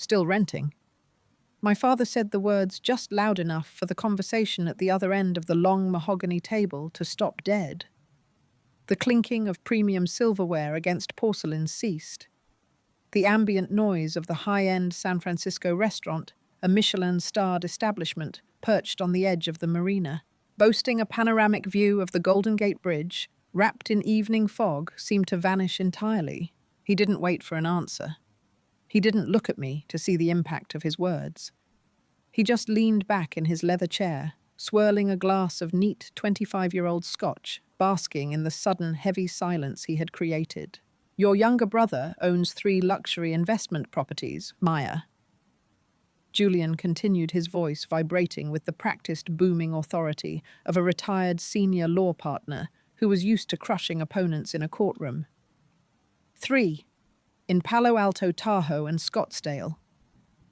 Still renting. My father said the words just loud enough for the conversation at the other end of the long mahogany table to stop dead. The clinking of premium silverware against porcelain ceased. The ambient noise of the high-end San Francisco restaurant, a Michelin-starred establishment perched on the edge of the marina, boasting a panoramic view of the Golden Gate Bridge, wrapped in evening fog, seemed to vanish entirely. He didn't wait for an answer. He didn't look at me to see the impact of his words. He just leaned back in his leather chair, swirling a glass of neat 25-year-old scotch, basking in the sudden heavy silence he had created. Your younger brother owns 3 luxury investment properties, Maya. Julian continued, his voice vibrating with the practiced booming authority of a retired senior law partner who was used to crushing opponents in a courtroom. 3. In Palo Alto, Tahoe, and Scottsdale.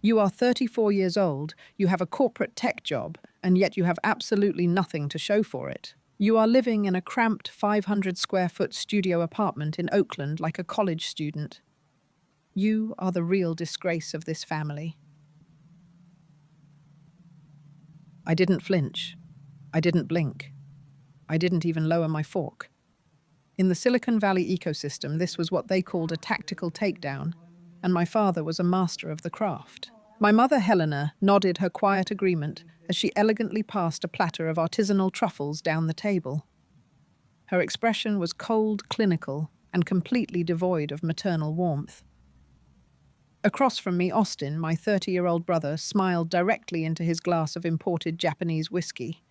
You are 34 years old, you have a corporate tech job, and yet you have absolutely nothing to show for it. You are living in a cramped 500-square-foot studio apartment in Oakland like a college student. You are the real disgrace of this family. I didn't flinch. I didn't blink. I didn't even lower my fork. In the Silicon Valley ecosystem, this was what they called a tactical takedown, and my father was a master of the craft. My mother, Helena, nodded her quiet agreement as she elegantly passed a platter of artisanal truffles down the table. Her expression was cold, clinical, and completely devoid of maternal warmth. Across from me, Austin, my 30-year-old brother, smiled directly into his glass of imported Japanese whiskey.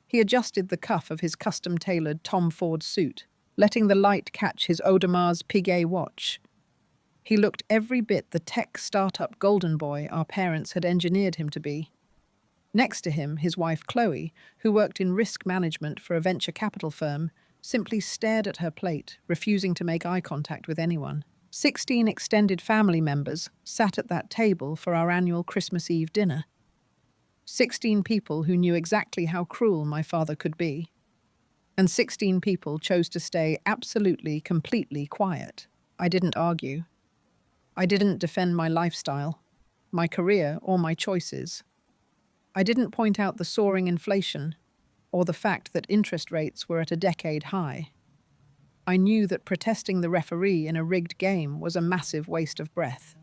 He adjusted the cuff of his custom-tailored Tom Ford suit, letting the light catch his Audemars Piguet watch. He looked every bit the tech startup golden boy our parents had engineered him to be. Next to him, his wife Chloe, who worked in risk management for a venture capital firm, simply stared at her plate, refusing to make eye contact with anyone. 16 extended family members sat at that table for our annual Christmas Eve dinner. 16 people who knew exactly how cruel my father could be. And 16 people chose to stay absolutely, completely quiet. I didn't argue. I didn't defend my lifestyle, my career, or my choices. I didn't point out the soaring inflation or the fact that interest rates were at a decade high. I knew that protesting the referee in a rigged game was a massive waste of breath.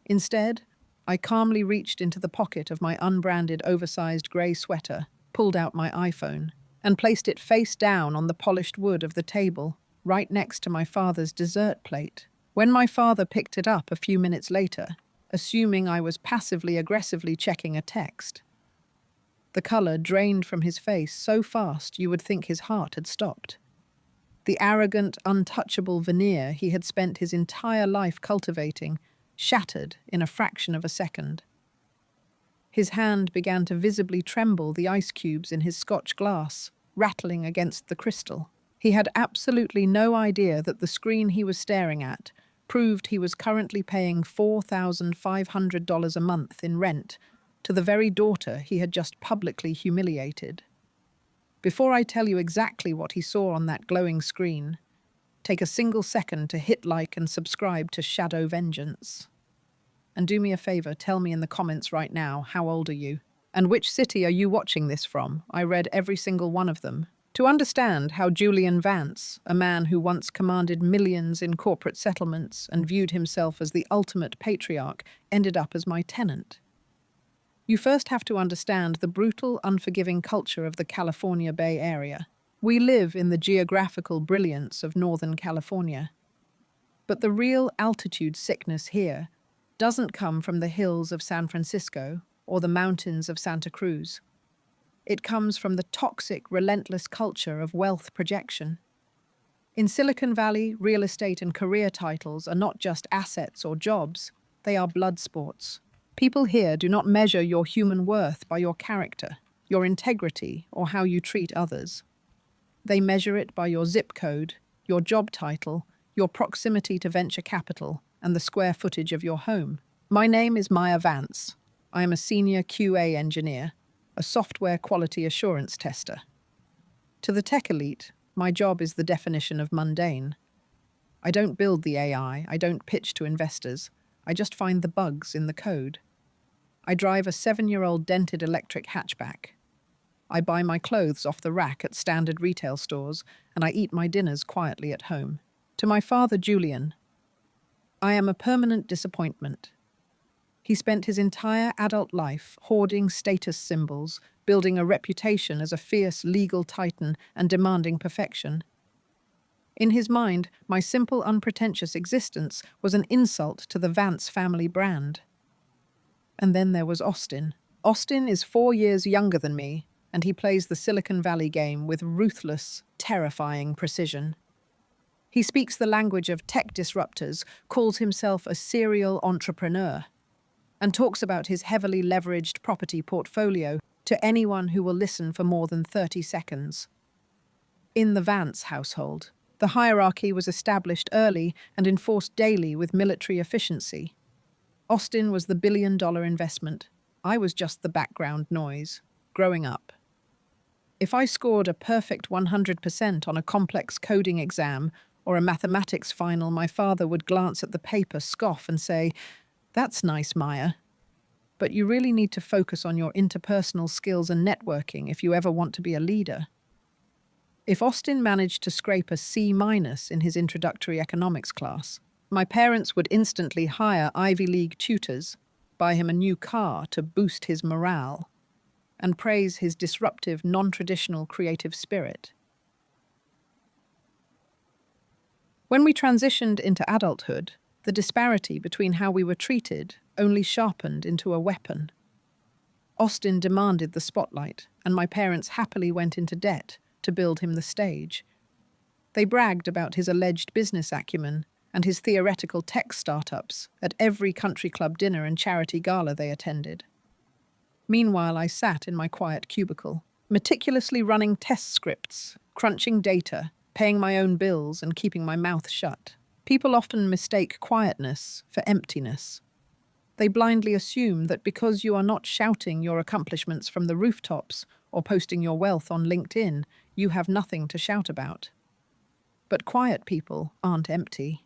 Instead, I calmly reached into the pocket of my unbranded oversized grey sweater, pulled out my iPhone, and placed it face down on the polished wood of the table, right next to my father's dessert plate. When my father picked it up a few minutes later, assuming I was passively-aggressively checking a text, the color drained from his face so fast you would think his heart had stopped. The arrogant, untouchable veneer he had spent his entire life cultivating shattered in a fraction of a second. His hand began to visibly tremble the ice cubes in his Scotch glass, rattling against the crystal. He had absolutely no idea that the screen he was staring at proved he was currently paying $4,500 a month in rent to the very daughter he had just publicly humiliated. Before I tell you exactly what he saw on that glowing screen, take a single second to hit like and subscribe to Shadow Vengeance. And do me a favor, tell me in the comments right now, how old are you? And which city are you watching this from? I read every single one of them. To understand how Julian Vance, a man who once commanded millions in corporate settlements and viewed himself as the ultimate patriarch, ended up as my tenant. You first have to understand the brutal, unforgiving culture of the California Bay Area. We live in the geographical brilliance of Northern California. But the real altitude sickness here doesn't come from the hills of San Francisco or the mountains of Santa Cruz. It comes from the toxic, relentless culture of wealth projection. In Silicon Valley, real estate and career titles are not just assets or jobs, they are blood sports. People here do not measure your human worth by your character, your integrity, or how you treat others. They measure it by your zip code, your job title, your proximity to venture capital, and the square footage of your home. My name is Maya Vance. I am a senior QA engineer, a software quality assurance tester. To the tech elite, my job is the definition of mundane. I don't build the AI, I don't pitch to investors. I just find the bugs in the code. I drive a 7-year-old dented electric hatchback. I buy my clothes off the rack at standard retail stores, and I eat my dinners quietly at home. To my father, Julian, I am a permanent disappointment. He spent his entire adult life hoarding status symbols, building a reputation as a fierce legal titan and demanding perfection. In his mind, my simple, unpretentious existence was an insult to the Vance family brand. And then there was Austin. Austin is 4 years younger than me, and he plays the Silicon Valley game with ruthless, terrifying precision. He speaks the language of tech disruptors, calls himself a serial entrepreneur, and talks about his heavily leveraged property portfolio to anyone who will listen for more than 30 seconds. In the Vance household, the hierarchy was established early and enforced daily with military efficiency. Austin was the billion-dollar investment. I was just the background noise, growing up. If I scored a perfect 100% on a complex coding exam or a mathematics final, my father would glance at the paper, scoff, and say, "That's nice, Maya. But you really need to focus on your interpersonal skills and networking if you ever want to be a leader." If Austin managed to scrape a C- in his introductory economics class, my parents would instantly hire Ivy League tutors, buy him a new car to boost his morale, and praise his disruptive, non-traditional creative spirit. When we transitioned into adulthood, the disparity between how we were treated only sharpened into a weapon. Austin demanded the spotlight, and my parents happily went into debt to build him the stage. They bragged about his alleged business acumen and his theoretical tech startups at every country club dinner and charity gala they attended. Meanwhile, I sat in my quiet cubicle, meticulously running test scripts, crunching data, paying my own bills, and keeping my mouth shut. People often mistake quietness for emptiness. They blindly assume that because you are not shouting your accomplishments from the rooftops or posting your wealth on LinkedIn, you have nothing to shout about. But quiet people aren't empty.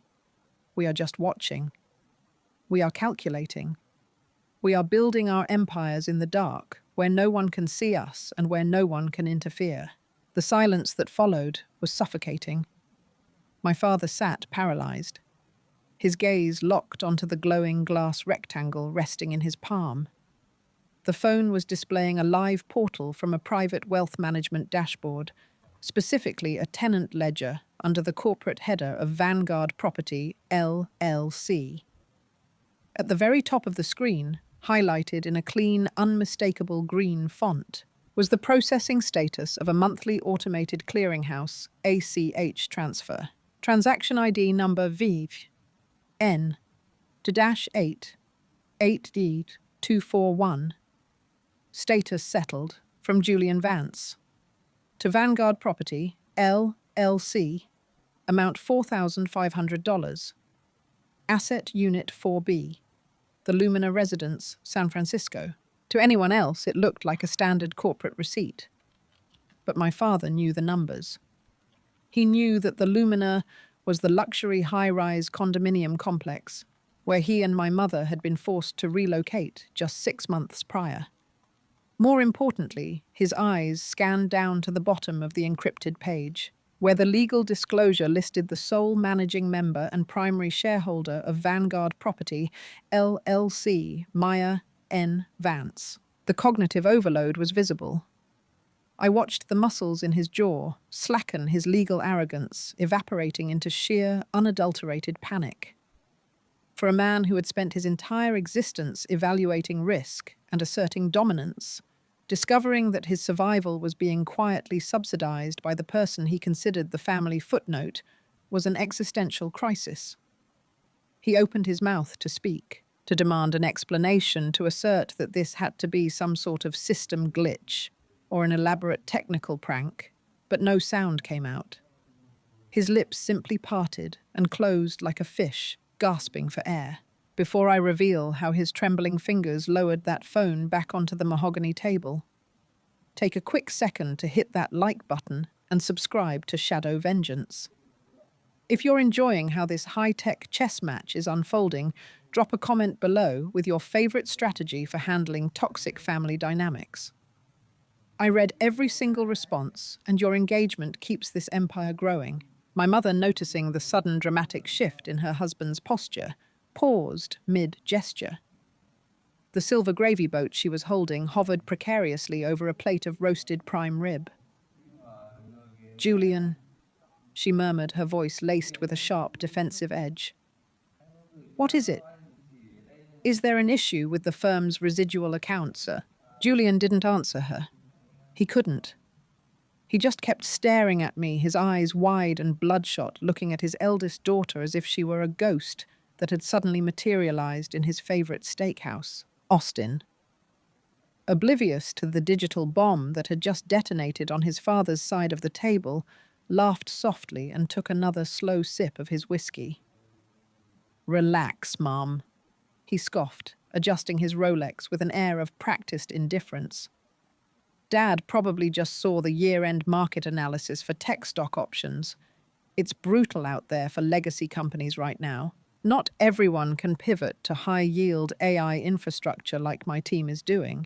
We are just watching. We are calculating. We are building our empires in the dark, where no one can see us and where no one can interfere. The silence that followed was suffocating. My father sat paralyzed, his gaze locked onto the glowing glass rectangle resting in his palm. The phone was displaying a live portal from a private wealth management dashboard, specifically a tenant ledger under the corporate header of Vanguard Property, LLC. At the very top of the screen, highlighted in a clean, unmistakable green font, was the processing status of a monthly automated clearinghouse, ACH transfer. Transaction ID number VIV N-8 8D241. Status settled from Julian Vance. To Vanguard Property, LLC. Amount $4,500. Asset Unit 4B. The Lumina Residence, San Francisco. To anyone else, it looked like a standard corporate receipt. But my father knew the numbers. He knew that the Lumina was the luxury high-rise condominium complex where he and my mother had been forced to relocate just 6 months prior. More importantly, his eyes scanned down to the bottom of the encrypted page, where the legal disclosure listed the sole managing member and primary shareholder of Vanguard Property, LLC, Maya N. Vance. The cognitive overload was visible. I watched the muscles in his jaw slacken, his legal arrogance evaporating into sheer, unadulterated panic. For a man who had spent his entire existence evaluating risk and asserting dominance, discovering that his survival was being quietly subsidized by the person he considered the family footnote was an existential crisis. He opened his mouth to speak, to demand an explanation, to assert that this had to be some sort of system glitch or an elaborate technical prank, but no sound came out. His lips simply parted and closed like a fish, gasping for air, before I reveal how his trembling fingers lowered that phone back onto the mahogany table. Take a quick second to hit that like button and subscribe to Shadow Vengeance. If you're enjoying how this high-tech chess match is unfolding, Drop a comment below with your favorite strategy for handling toxic family dynamics. I read every single response, and your engagement keeps this empire growing. My mother, noticing the sudden dramatic shift in her husband's posture, paused mid-gesture. The silver gravy boat she was holding hovered precariously over a plate of roasted prime rib. "Julian," she murmured, her voice laced with a sharp, defensive edge. "What is it? Is there an issue with the firm's residual accounts, sir?" Julian didn't answer her. He couldn't. He just kept staring at me, his eyes wide and bloodshot, looking at his eldest daughter as if she were a ghost that had suddenly materialized in his favorite steakhouse. Austin, oblivious to the digital bomb that had just detonated on his father's side of the table, laughed softly and took another slow sip of his whiskey. "Relax, Mom," he scoffed, adjusting his Rolex with an air of practiced indifference. "Dad probably just saw the year-end market analysis for tech stock options. It's brutal out there for legacy companies right now. Not everyone can pivot to high-yield AI infrastructure like my team is doing.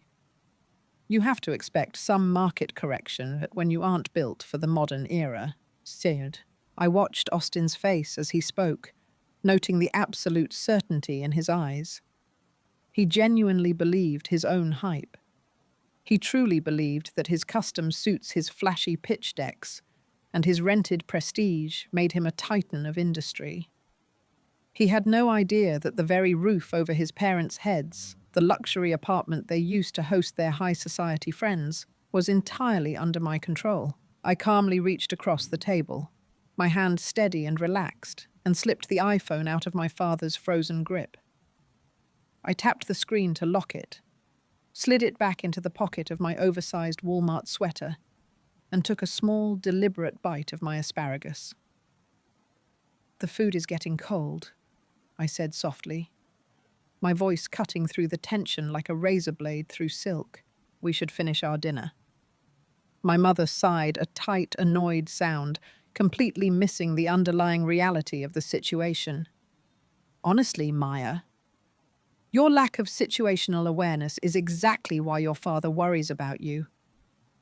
You have to expect some market correction when you aren't built for the modern era," said. I watched Austin's face as he spoke, noting the absolute certainty in his eyes. He genuinely believed his own hype. He truly believed that his custom suits his flashy pitch decks, and his rented prestige made him a titan of industry. He had no idea that the very roof over his parents' heads, the luxury apartment they used to host their high society friends, was entirely under my control. I calmly reached across the table, my hand steady and relaxed, and slipped the iPhone out of my father's frozen grip. I tapped the screen to lock it, slid it back into the pocket of my oversized Walmart sweater, and took a small, deliberate bite of my asparagus. "The food is getting cold," I said softly, my voice cutting through the tension like a razor blade through silk. "We should finish our dinner." My mother sighed, a tight, annoyed sound, completely missing the underlying reality of the situation. "Honestly, Maya, your lack of situational awareness is exactly why your father worries about you.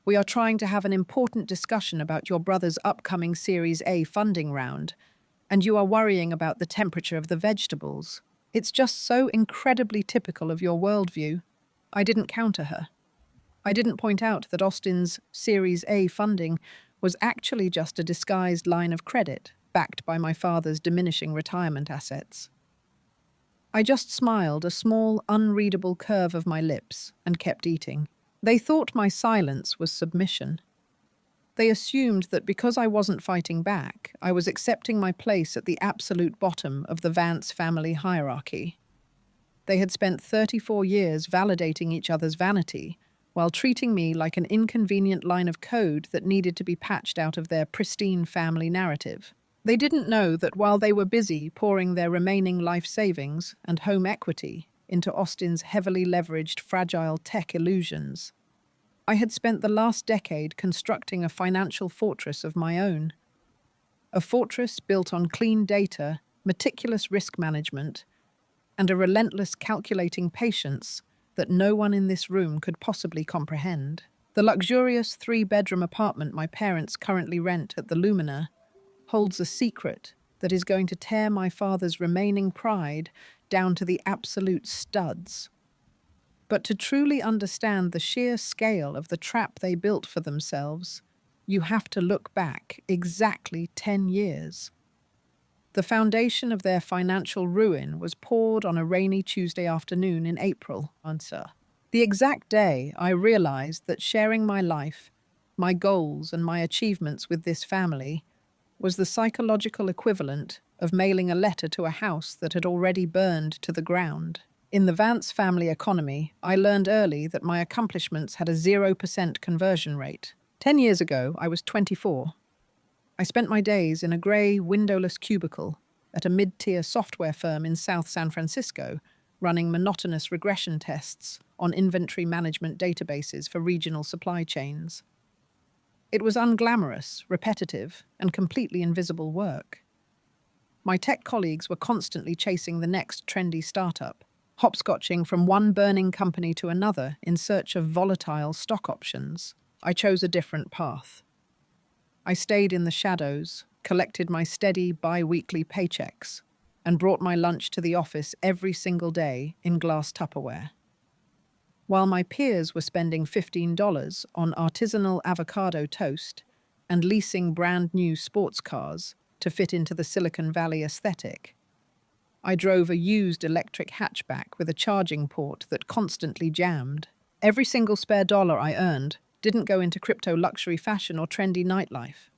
We are trying to have an important discussion about your brother's upcoming Series A funding round, and you are worrying about the temperature of the vegetables. It's just so incredibly typical of your worldview." I didn't counter her. I didn't point out that Austin's Series A funding was actually just a disguised line of credit, backed by my father's diminishing retirement assets. I just smiled, a small, unreadable curve of my lips, and kept eating. They thought my silence was submission. They assumed that because I wasn't fighting back, I was accepting my place at the absolute bottom of the Vance family hierarchy. They had spent 34 years validating each other's vanity, while treating me like an inconvenient line of code that needed to be patched out of their pristine family narrative. They didn't know that while they were busy pouring their remaining life savings and home equity into Austin's heavily leveraged fragile tech illusions, I had spent the last decade constructing a financial fortress of my own. A fortress built on clean data, meticulous risk management, and a relentless calculating patience that no one in this room could possibly comprehend. The luxurious 3-bedroom apartment my parents currently rent at the Lumina holds a secret that is going to tear my father's remaining pride down to the absolute studs. But to truly understand the sheer scale of the trap they built for themselves, you have to look back exactly 10 years. The foundation of their financial ruin was poured on a rainy Tuesday afternoon in April. The exact day I realized that sharing my life, my goals, and my achievements with this family was the psychological equivalent of mailing a letter to a house that had already burned to the ground. In the Vance family economy, I learned early that my accomplishments had a 0% conversion rate. 10 years ago, I was 24. I spent my days in a grey, windowless cubicle at a mid-tier software firm in South San Francisco, running monotonous regression tests on inventory management databases for regional supply chains. It was unglamorous, repetitive, and completely invisible work. My tech colleagues were constantly chasing the next trendy startup, hopscotching from one burning company to another in search of volatile stock options. I chose a different path. I stayed in the shadows, collected my steady bi-weekly paychecks, and brought my lunch to the office every single day in glass Tupperware. While my peers were spending $15 on artisanal avocado toast and leasing brand new sports cars to fit into the Silicon Valley aesthetic, I drove a used electric hatchback with a charging port that constantly jammed. Every single spare dollar I earned didn't go into crypto luxury fashion or trendy nightlife.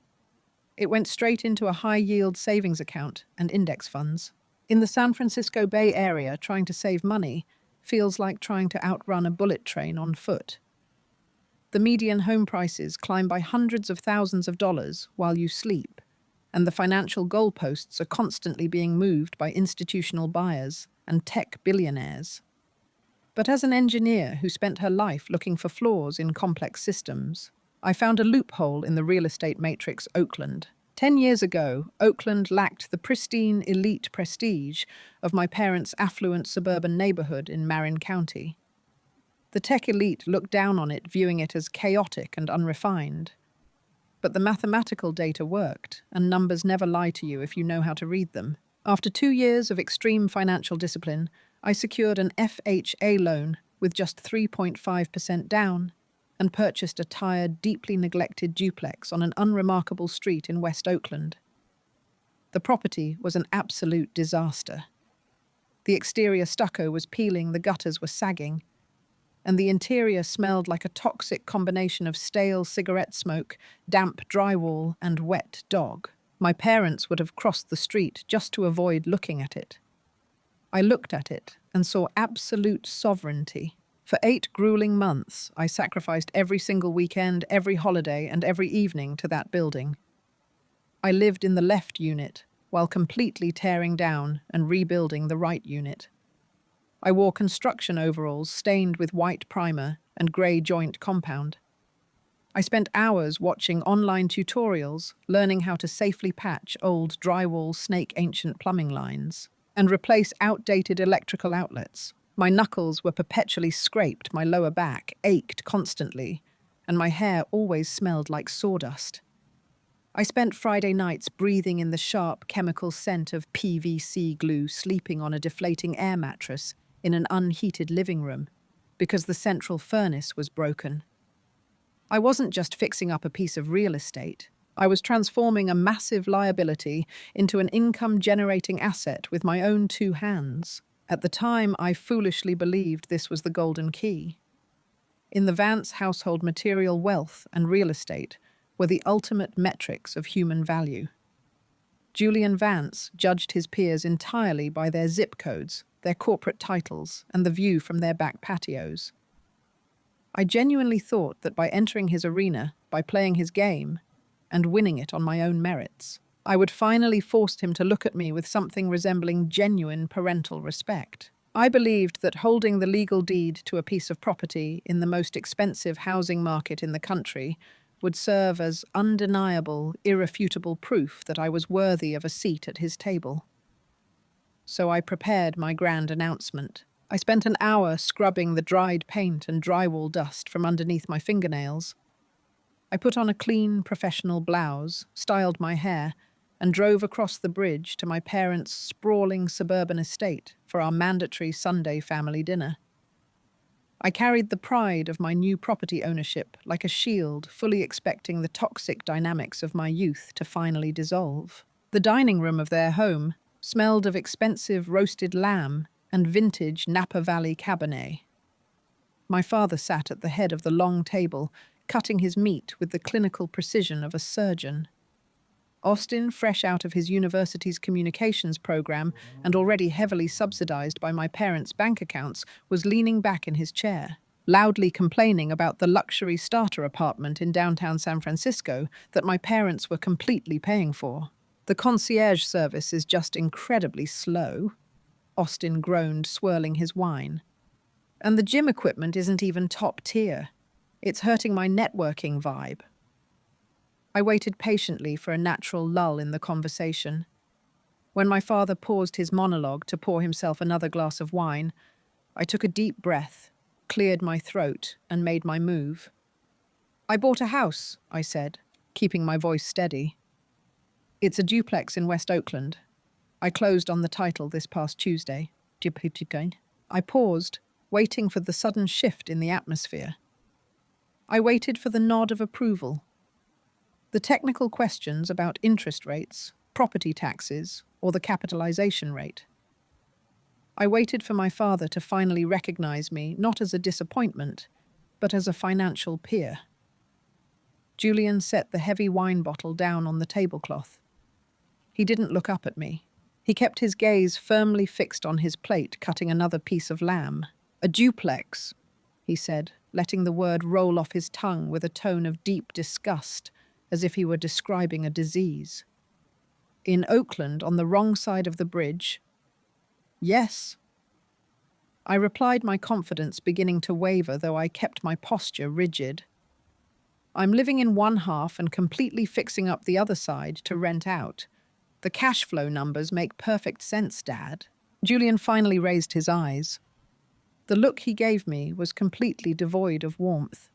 It went straight into a high-yield savings account and index funds. In the San Francisco Bay Area, trying to save money feels like trying to outrun a bullet train on foot. The median home prices climb by hundreds of thousands of dollars while you sleep, and the financial goalposts are constantly being moved by institutional buyers and tech billionaires. But as an engineer who spent her life looking for flaws in complex systems, I found a loophole in the real estate matrix Oakland. 10 years ago, Oakland lacked the pristine elite prestige of my parents' affluent suburban neighborhood in Marin County. The tech elite looked down on it, viewing it as chaotic and unrefined. But the mathematical data worked, and numbers never lie to you if you know how to read them. After 2 years of extreme financial discipline, I secured an FHA loan with just 3.5% down and purchased a tired, deeply neglected duplex on an unremarkable street in West Oakland. The property was an absolute disaster. The exterior stucco was peeling, the gutters were sagging, and the interior smelled like a toxic combination of stale cigarette smoke, damp drywall, and wet dog. My parents would have crossed the street just to avoid looking at it. I looked at it and saw absolute sovereignty. For 8 grueling months, I sacrificed every single weekend, every holiday, and every evening to that building. I lived in the left unit while completely tearing down and rebuilding the right unit. I wore construction overalls stained with white primer and grey joint compound. I spent hours watching online tutorials, learning how to safely patch old drywall snake ancient plumbing lines and replace outdated electrical outlets. My knuckles were perpetually scraped, my lower back ached constantly, and my hair always smelled like sawdust. I spent Friday nights breathing in the sharp chemical scent of PVC glue, sleeping on a deflating air mattress in an unheated living room because the central furnace was broken. I wasn't just fixing up a piece of real estate. I was transforming a massive liability into an income-generating asset with my own 2 hands. At the time, I foolishly believed this was the golden key. In the Vance household, material wealth and real estate were the ultimate metrics of human value. Julian Vance judged his peers entirely by their zip codes, their corporate titles, and the view from their back patios. I genuinely thought that by entering his arena, by playing his game, and winning it on my own merits, I would finally force him to look at me with something resembling genuine parental respect. I believed that holding the legal deed to a piece of property in the most expensive housing market in the country would serve as undeniable, irrefutable proof that I was worthy of a seat at his table. So I prepared my grand announcement. I spent an hour scrubbing the dried paint and drywall dust from underneath my fingernails. I put on a clean, professional blouse, styled my hair, and drove across the bridge to my parents' sprawling suburban estate for our mandatory Sunday family dinner. I carried the pride of my new property ownership like a shield, fully expecting the toxic dynamics of my youth to finally dissolve. The dining room of their home smelled of expensive roasted lamb and vintage Napa Valley Cabernet. My father sat at the head of the long table, cutting his meat with the clinical precision of a surgeon. Austin, fresh out of his university's communications program and already heavily subsidized by my parents' bank accounts, was leaning back in his chair, loudly complaining about the luxury starter apartment in downtown San Francisco that my parents were completely paying for. "The concierge service is just incredibly slow," Austin groaned, swirling his wine. "And the gym equipment isn't even top tier. It's hurting my networking vibe." I waited patiently for a natural lull in the conversation. When my father paused his monologue to pour himself another glass of wine, I took a deep breath, cleared my throat, and made my move. "I bought a house," I said, keeping my voice steady. "It's a duplex in West Oakland. I closed on the title this past Tuesday." I paused, waiting for the sudden shift in the atmosphere. I waited for the nod of approval. The technical questions about interest rates, property taxes, or the capitalization rate. I waited for my father to finally recognize me not as a disappointment, but as a financial peer. Julian set the heavy wine bottle down on the tablecloth. He didn't look up at me. He kept his gaze firmly fixed on his plate, cutting another piece of lamb. "A duplex," he said, letting the word roll off his tongue with a tone of deep disgust, as if he were describing a disease. "In Oakland, on the wrong side of the bridge?" "Yes." I replied, my confidence beginning to waver, though I kept my posture rigid. "I'm living in one half and completely fixing up the other side to rent out. The cash flow numbers make perfect sense, Dad." Julian finally raised his eyes. The look he gave me was completely devoid of warmth.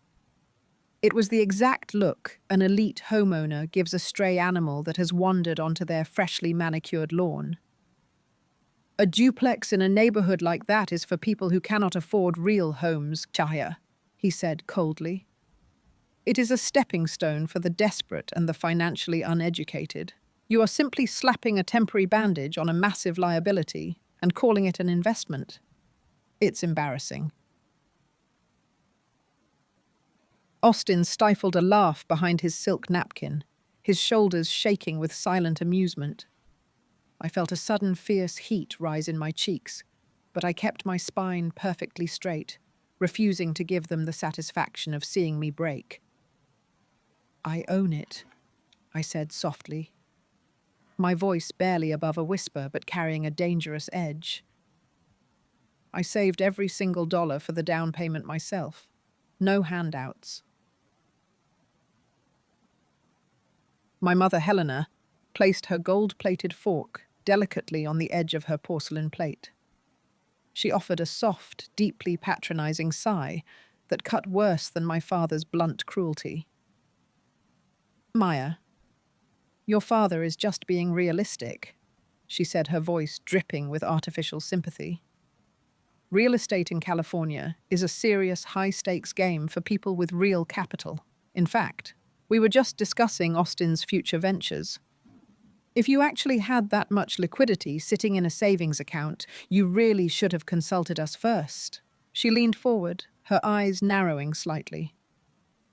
It was the exact look an elite homeowner gives a stray animal that has wandered onto their freshly manicured lawn. "A duplex in a neighborhood like that is for people who cannot afford real homes, Chaya," he said coldly. "It is a stepping stone for the desperate and the financially uneducated. You are simply slapping a temporary bandage on a massive liability and calling it an investment. It's embarrassing." Austin stifled a laugh behind his silk napkin, his shoulders shaking with silent amusement. I felt a sudden fierce heat rise in my cheeks, but I kept my spine perfectly straight, refusing to give them the satisfaction of seeing me break. "I own it," I said softly, my voice barely above a whisper but carrying a dangerous edge. "I saved every single dollar for the down payment myself. No handouts." My mother, Helena, placed her gold-plated fork delicately on the edge of her porcelain plate. She offered a soft, deeply patronizing sigh that cut worse than my father's blunt cruelty. "Maya, your father is just being realistic," she said, her voice dripping with artificial sympathy. "Real estate in California is a serious, high-stakes game for people with real capital. In fact, we were just discussing Austin's future ventures. If you actually had that much liquidity sitting in a savings account, you really should have consulted us first." She leaned forward, her eyes narrowing slightly.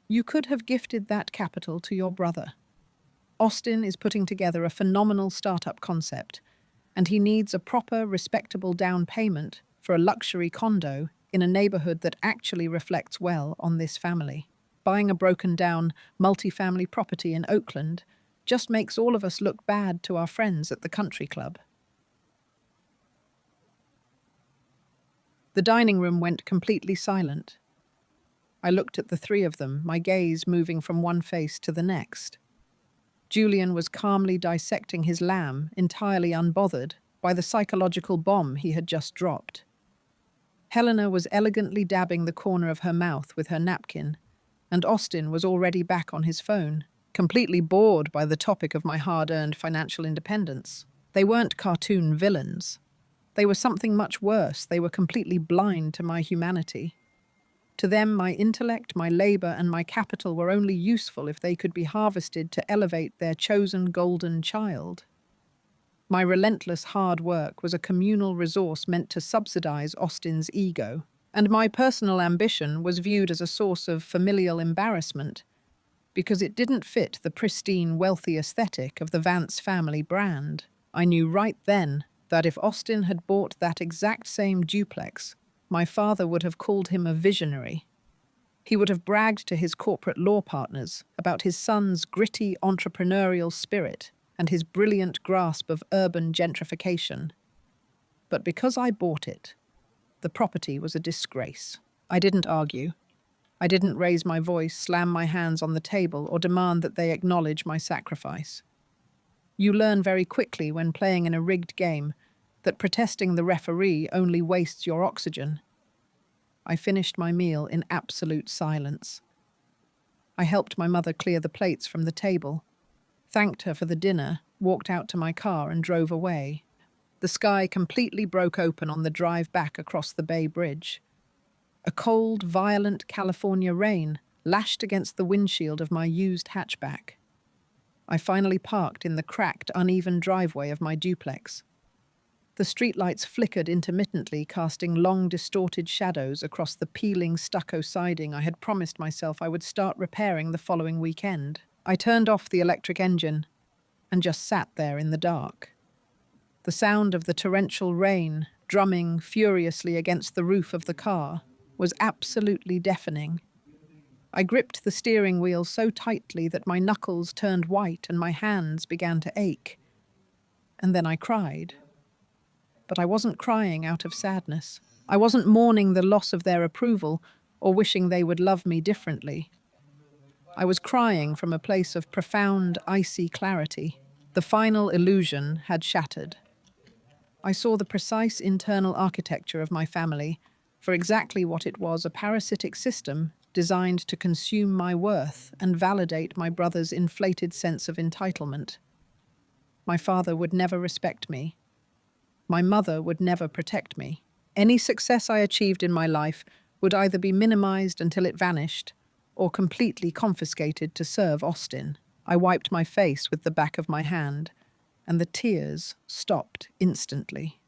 "You could have gifted that capital to your brother. Austin is putting together a phenomenal startup concept, and he needs a proper, respectable down payment for a luxury condo in a neighborhood that actually reflects well on this family. Buying a broken-down, multifamily property in Oakland just makes all of us look bad to our friends at the country club." The dining room went completely silent. I looked at the three of them, my gaze moving from one face to the next. Julian was calmly dissecting his lamb, entirely unbothered by the psychological bomb he had just dropped. Helena was elegantly dabbing the corner of her mouth with her napkin, and Austin was already back on his phone, completely bored by the topic of my hard-earned financial independence. They weren't cartoon villains. They were something much worse. They were completely blind to my humanity. To them, my intellect, my labor, and my capital were only useful if they could be harvested to elevate their chosen golden child. My relentless hard work was a communal resource meant to subsidize Austin's ego, and my personal ambition was viewed as a source of familial embarrassment because it didn't fit the pristine, wealthy aesthetic of the Vance family brand. I knew right then that if Austin had bought that exact same duplex, my father would have called him a visionary. He would have bragged to his corporate law partners about his son's gritty entrepreneurial spirit and his brilliant grasp of urban gentrification. But because I bought it, the property was a disgrace. I didn't argue. I didn't raise my voice, slam my hands on the table, or demand that they acknowledge my sacrifice. You learn very quickly when playing in a rigged game that protesting the referee only wastes your oxygen. I finished my meal in absolute silence. I helped my mother clear the plates from the table, thanked her for the dinner, walked out to my car and drove away. The sky completely broke open on the drive back across the Bay Bridge. A cold, violent California rain lashed against the windshield of my used hatchback. I finally parked in the cracked, uneven driveway of my duplex. The streetlights flickered intermittently, casting long, distorted shadows across the peeling stucco siding I had promised myself I would start repairing the following weekend. I turned off the electric engine and just sat there in the dark. The sound of the torrential rain drumming furiously against the roof of the car was absolutely deafening. I gripped the steering wheel so tightly that my knuckles turned white and my hands began to ache. And then I cried. But I wasn't crying out of sadness. I wasn't mourning the loss of their approval or wishing they would love me differently. I was crying from a place of profound, icy clarity. The final illusion had shattered. I saw the precise internal architecture of my family for exactly what it was, a parasitic system designed to consume my worth and validate my brother's inflated sense of entitlement. My father would never respect me. My mother would never protect me. Any success I achieved in my life would either be minimized until it vanished or completely confiscated to serve Austin. I wiped my face with the back of my hand, and the tears stopped instantly.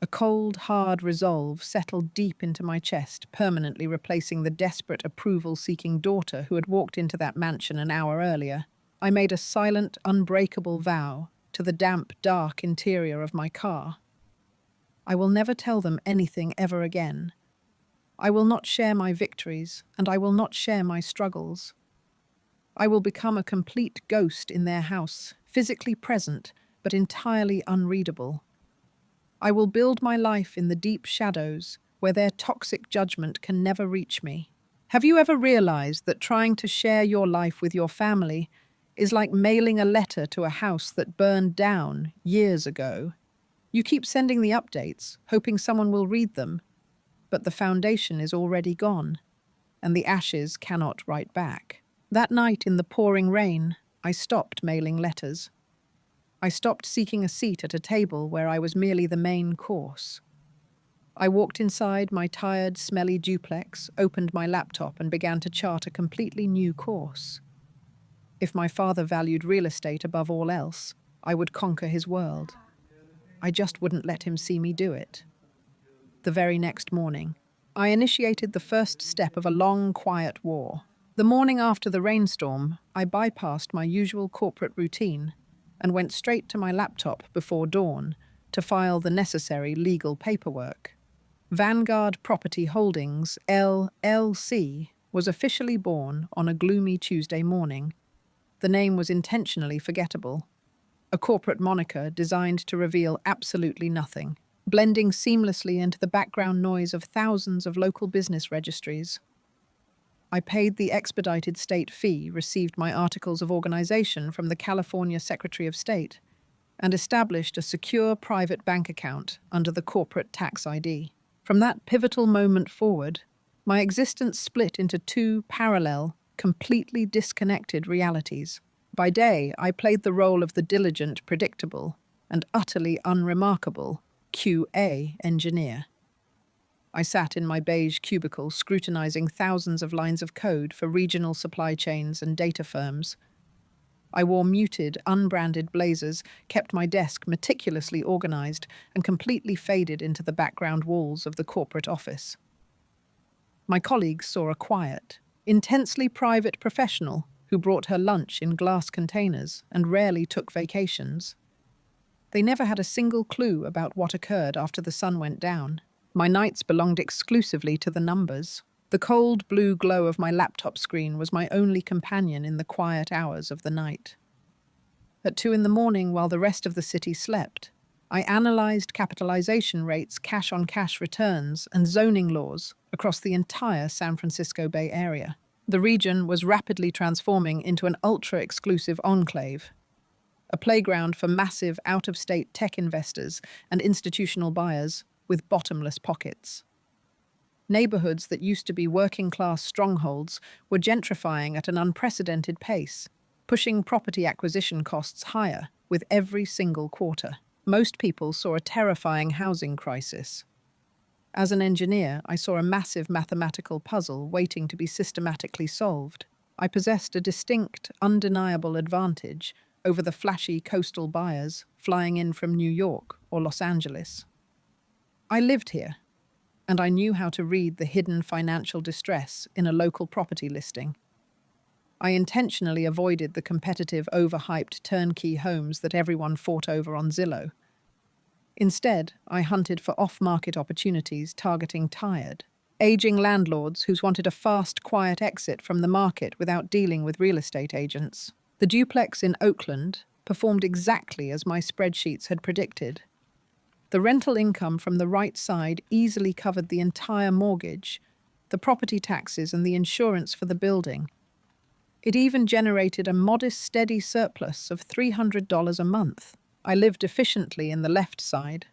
A cold, hard resolve settled deep into my chest, permanently replacing the desperate approval-seeking daughter who had walked into that mansion an hour earlier. I made a silent, unbreakable vow to the damp, dark interior of my car. I will never tell them anything ever again. I will not share my victories, and I will not share my struggles. I will become a complete ghost in their house, physically present, but entirely unreadable. I will build my life in the deep shadows where their toxic judgment can never reach me. Have you ever realized that trying to share your life with your family is like mailing a letter to a house that burned down years ago? You keep sending the updates, hoping someone will read them, but the foundation is already gone, and the ashes cannot write back. That night in the pouring rain, I stopped mailing letters. I stopped seeking a seat at a table where I was merely the main course. I walked inside my tired, smelly duplex, opened my laptop, and began to chart a completely new course. If my father valued real estate above all else, I would conquer his world. I just wouldn't let him see me do it. The very next morning, I initiated the first step of a long, quiet war. The morning after the rainstorm, I bypassed my usual corporate routine and went straight to my laptop before dawn to file the necessary legal paperwork. Vanguard Property Holdings, LLC, was officially born on a gloomy Tuesday morning. The name was intentionally forgettable, a corporate moniker designed to reveal absolutely nothing, blending seamlessly into the background noise of thousands of local business registries. I paid the expedited state fee, received my articles of organization from the California Secretary of State, and established a secure private bank account under the corporate tax ID. From that pivotal moment forward, my existence split into two parallel, completely disconnected realities. By day, I played the role of the diligent, predictable, and utterly unremarkable QA engineer. I sat in my beige cubicle scrutinizing thousands of lines of code for regional supply chains and data firms. I wore muted, unbranded blazers, kept my desk meticulously organized, and completely faded into the background walls of the corporate office. My colleagues saw a quiet, intensely private professional who brought her lunch in glass containers and rarely took vacations. They never had a single clue about what occurred after the sun went down. My nights belonged exclusively to the numbers. The cold blue glow of my laptop screen was my only companion in the quiet hours of the night. At 2 a.m, while the rest of the city slept, I analyzed capitalization rates, cash-on-cash returns, and zoning laws across the entire San Francisco Bay Area. The region was rapidly transforming into an ultra-exclusive enclave, a playground for massive out-of-state tech investors and institutional buyers with bottomless pockets. Neighborhoods that used to be working-class strongholds were gentrifying at an unprecedented pace, pushing property acquisition costs higher with every single quarter. Most people saw a terrifying housing crisis. As an engineer, I saw a massive mathematical puzzle waiting to be systematically solved. I possessed a distinct, undeniable advantage over the flashy coastal buyers flying in from New York or Los Angeles. I lived here, and I knew how to read the hidden financial distress in a local property listing. I intentionally avoided the competitive, overhyped turnkey homes that everyone fought over on Zillow. Instead, I hunted for off-market opportunities targeting tired, aging landlords who wanted a fast, quiet exit from the market without dealing with real estate agents. The duplex in Oakland performed exactly as my spreadsheets had predicted. The rental income from the right side easily covered the entire mortgage, the property taxes, and the insurance for the building. It even generated a modest, steady surplus of $300 a month. I lived efficiently in the left side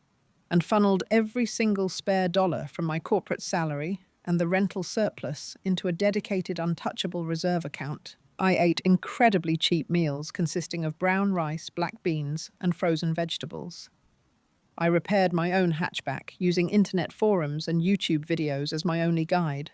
and funneled every single spare dollar from my corporate salary and the rental surplus into a dedicated untouchable reserve account. I ate incredibly cheap meals consisting of brown rice, black beans, and frozen vegetables. I repaired my own hatchback using internet forums and YouTube videos as my only guide.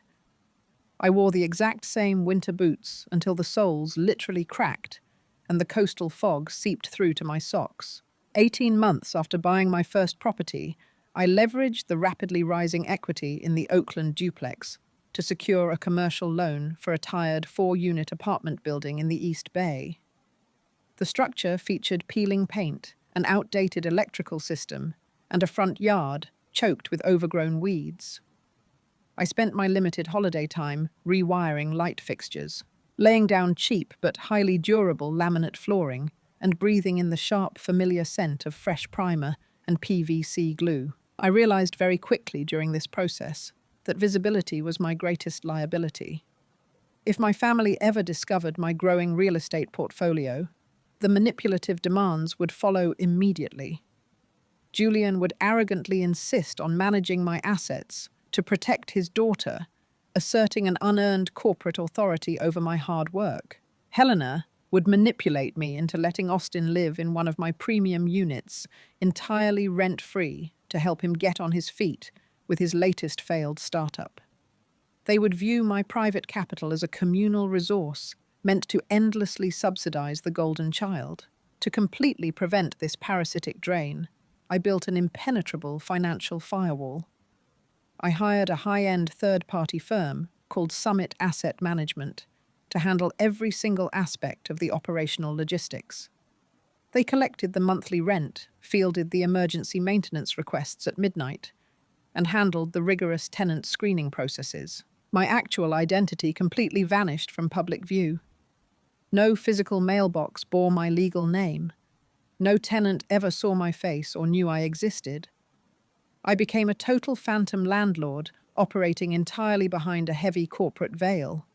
I wore the exact same winter boots until the soles literally cracked and the coastal fog seeped through to my socks. 18 months after buying my first property, I leveraged the rapidly rising equity in the Oakland duplex to secure a commercial loan for a tired 4-unit apartment building in the East Bay. The structure featured peeling paint, an outdated electrical system, and a front yard choked with overgrown weeds. I spent my limited holiday time rewiring light fixtures, laying down cheap but highly durable laminate flooring, and breathing in the sharp, familiar scent of fresh primer and PVC glue. I realized very quickly during this process that visibility was my greatest liability. If my family ever discovered my growing real estate portfolio, the manipulative demands would follow immediately. Julian would arrogantly insist on managing my assets to protect his daughter, asserting an unearned corporate authority over my hard work. Helena would manipulate me into letting Austin live in one of my premium units, entirely rent-free, to help him get on his feet with his latest failed startup. They would view my private capital as a communal resource meant to endlessly subsidize the golden child. To completely prevent this parasitic drain, I built an impenetrable financial firewall. I hired a high-end third-party firm called Summit Asset Management to handle every single aspect of the operational logistics. They collected the monthly rent, fielded the emergency maintenance requests at midnight, and handled the rigorous tenant screening processes. My actual identity completely vanished from public view. No physical mailbox bore my legal name. No tenant ever saw my face or knew I existed. I became a total phantom landlord, operating entirely behind a heavy corporate veil.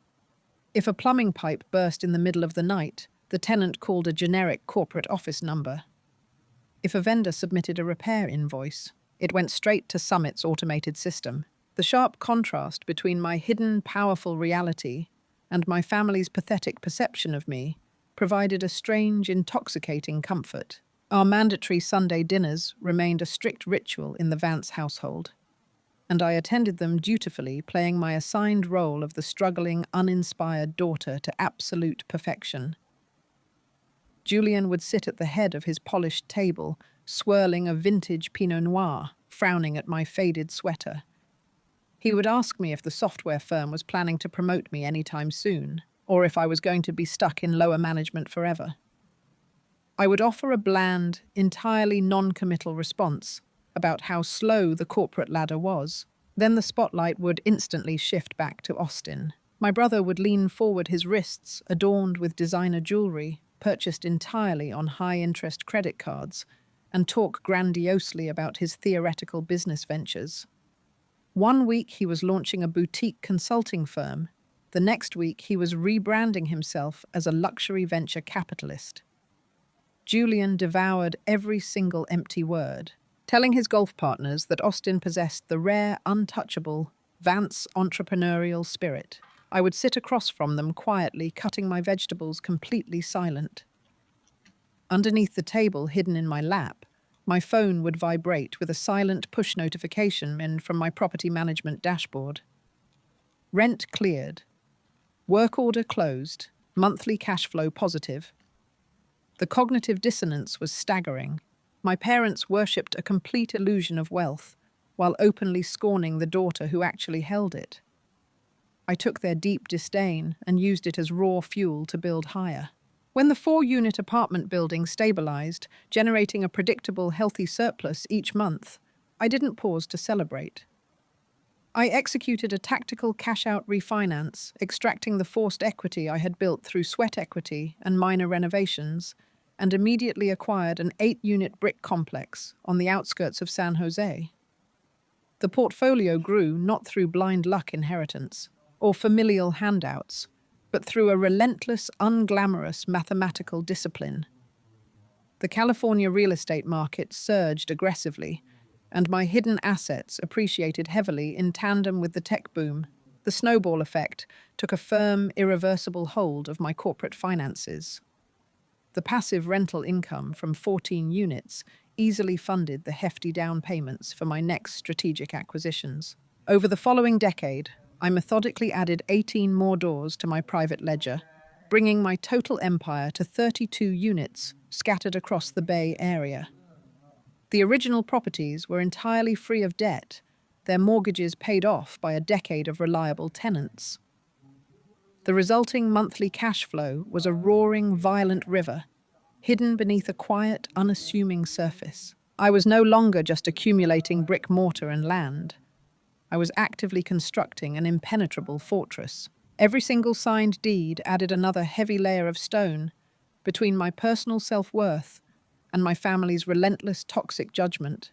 If a plumbing pipe burst in the middle of the night, the tenant called a generic corporate office number. If a vendor submitted a repair invoice, it went straight to Summit's automated system. The sharp contrast between my hidden, powerful reality and my family's pathetic perception of me provided a strange, intoxicating comfort. Our mandatory Sunday dinners remained a strict ritual in the Vance household, and I attended them dutifully, playing my assigned role of the struggling, uninspired daughter to absolute perfection. Julian would sit at the head of his polished table, swirling a vintage Pinot Noir, frowning at my faded sweater. He would ask me if the software firm was planning to promote me anytime soon, or if I was going to be stuck in lower management forever. I would offer a bland, entirely non-committal response about how slow the corporate ladder was. Then the spotlight would instantly shift back to Austin. My brother would lean forward, his wrists adorned with designer jewelry, purchased entirely on high-interest credit cards, and talk grandiosely about his theoretical business ventures. One week he was launching a boutique consulting firm. The next week he was rebranding himself as a luxury venture capitalist. Julian devoured every single empty word, telling his golf partners that Austin possessed the rare, untouchable Vance entrepreneurial spirit. I would sit across from them quietly, cutting my vegetables, completely silent. Underneath the table, hidden in my lap, my phone would vibrate with a silent push notification from my property management dashboard. Rent cleared. Work order closed. Monthly cash flow positive. The cognitive dissonance was staggering. My parents worshipped a complete illusion of wealth, while openly scorning the daughter who actually held it. I took their deep disdain and used it as raw fuel to build higher. When the 4-unit apartment building stabilized, generating a predictable, healthy surplus each month, I didn't pause to celebrate. I executed a tactical cash-out refinance, extracting the forced equity I had built through sweat equity and minor renovations, and immediately acquired an 8-unit brick complex on the outskirts of San Jose. The portfolio grew not through blind luck inheritance or familial handouts, but through a relentless, unglamorous mathematical discipline. The California real estate market surged aggressively, and my hidden assets appreciated heavily in tandem with the tech boom. The snowball effect took a firm, irreversible hold of my corporate finances. The passive rental income from 14 units easily funded the hefty down payments for my next strategic acquisitions. Over the following decade, I methodically added 18 more doors to my private ledger, bringing my total empire to 32 units scattered across the Bay Area. The original properties were entirely free of debt, their mortgages paid off by a decade of reliable tenants. The resulting monthly cash flow was a roaring, violent river, hidden beneath a quiet, unassuming surface. I was no longer just accumulating brick mortar and land. I was actively constructing an impenetrable fortress. Every single signed deed added another heavy layer of stone between my personal self-worth and my family's relentless toxic judgment.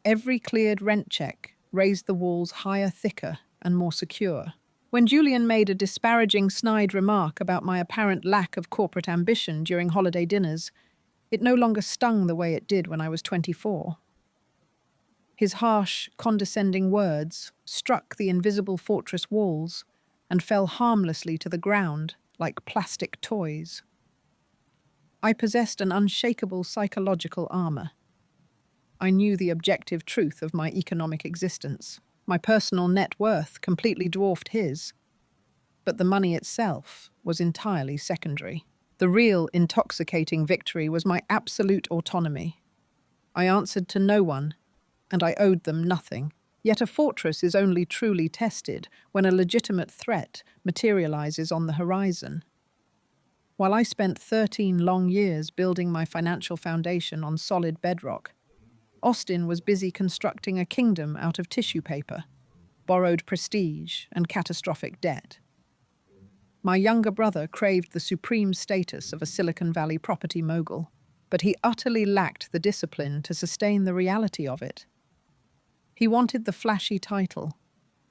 Every cleared rent check raised the walls higher, thicker, and more secure. When Julian made a disparaging, snide remark about my apparent lack of corporate ambition during holiday dinners, it no longer stung the way it did when I was 24. His harsh, condescending words struck the invisible fortress walls and fell harmlessly to the ground like plastic toys. I possessed an unshakable psychological armor. I knew the objective truth of my economic existence. My personal net worth completely dwarfed his, but the money itself was entirely secondary. The real intoxicating victory was my absolute autonomy. I answered to no one, and I owed them nothing. Yet a fortress is only truly tested when a legitimate threat materializes on the horizon. While I spent 13 long years building my financial foundation on solid bedrock, Austin was busy constructing a kingdom out of tissue paper, borrowed prestige, and catastrophic debt. My younger brother craved the supreme status of a Silicon Valley property mogul, but he utterly lacked the discipline to sustain the reality of it. He wanted the flashy title,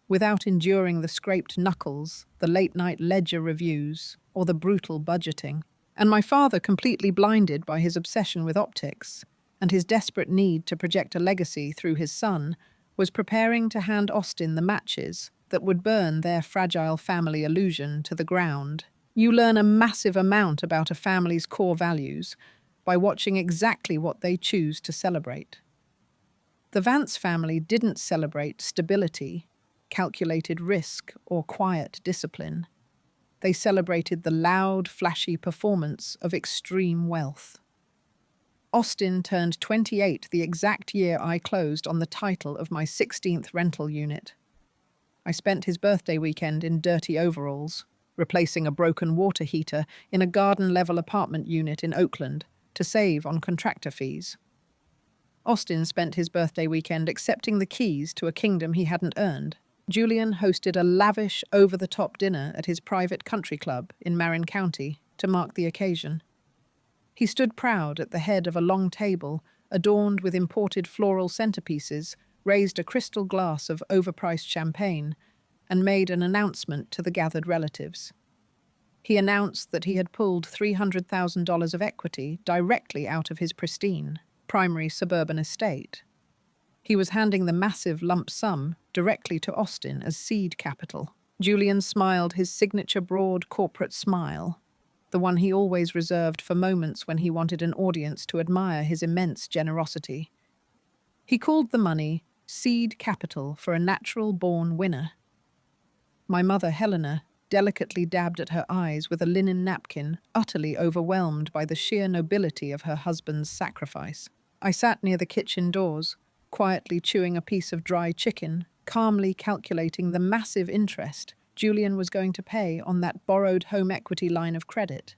without enduring the scraped knuckles, the late-night ledger reviews, or the brutal budgeting. And my father, completely blinded by his obsession with optics and his desperate need to project a legacy through his son, was preparing to hand Austin the matches that would burn their fragile family illusion to the ground. You learn a massive amount about a family's core values by watching exactly what they choose to celebrate. The Vance family didn't celebrate stability, calculated risk, or quiet discipline. They celebrated the loud, flashy performance of extreme wealth. Austin turned 28 the exact year I closed on the title of my 16th rental unit. I spent his birthday weekend in dirty overalls, replacing a broken water heater in a garden-level apartment unit in Oakland to save on contractor fees. Austin spent his birthday weekend accepting the keys to a kingdom he hadn't earned. Julian hosted a lavish, over-the-top dinner at his private country club in Marin County to mark the occasion. He stood proud at the head of a long table adorned with imported floral centerpieces, raised a crystal glass of overpriced champagne, and made an announcement to the gathered relatives. He announced that he had pulled $300,000 of equity directly out of his pristine, primary suburban estate. He was handing the massive lump sum directly to Austin as seed capital. Julian smiled his signature broad corporate smile, the one he always reserved for moments when he wanted an audience to admire his immense generosity. He called the money seed capital for a natural-born winner. My mother, Helena, delicately dabbed at her eyes with a linen napkin, utterly overwhelmed by the sheer nobility of her husband's sacrifice. I sat near the kitchen doors, quietly chewing a piece of dry chicken, calmly calculating the massive interest Julian was going to pay on that borrowed home equity line of credit.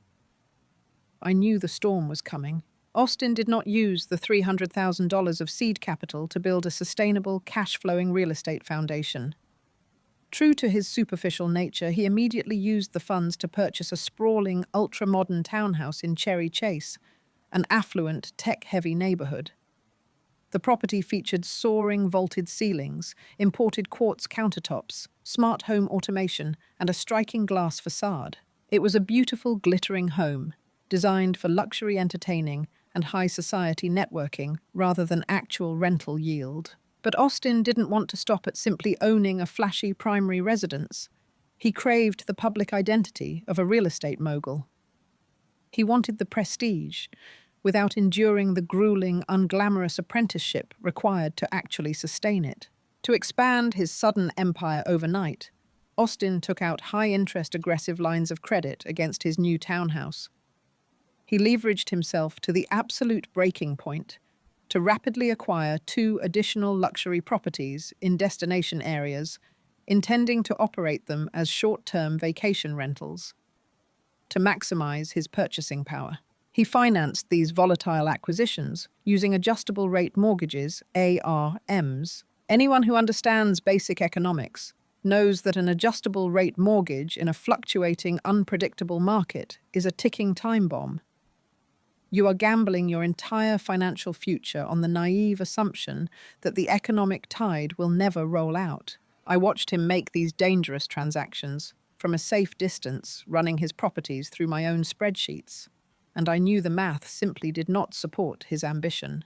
I knew the storm was coming. Austin did not use the $300,000 of seed capital to build a sustainable, cash-flowing real estate foundation. True to his superficial nature, he immediately used the funds to purchase a sprawling, ultra-modern townhouse in Cherry Chase, an affluent, tech-heavy neighborhood. The property featured soaring vaulted ceilings, imported quartz countertops, smart home automation, and a striking glass facade. It was a beautiful, glittering home, designed for luxury entertaining and high society networking rather than actual rental yield. But Austin didn't want to stop at simply owning a flashy primary residence. He craved the public identity of a real estate mogul. He wanted the prestige, without enduring the grueling, unglamorous apprenticeship required to actually sustain it. To expand his sudden empire overnight, Austin took out high-interest aggressive lines of credit against his new townhouse. He leveraged himself to the absolute breaking point to rapidly acquire 2 additional luxury properties in destination areas, intending to operate them as short-term vacation rentals. To maximize his purchasing power, he financed these volatile acquisitions using adjustable-rate mortgages, ARMs. Anyone who understands basic economics knows that an adjustable-rate mortgage in a fluctuating, unpredictable market is a ticking time bomb. You are gambling your entire financial future on the naive assumption that the economic tide will never roll out. I watched him make these dangerous transactions from a safe distance, running his properties through my own spreadsheets, and I knew the math simply did not support his ambition.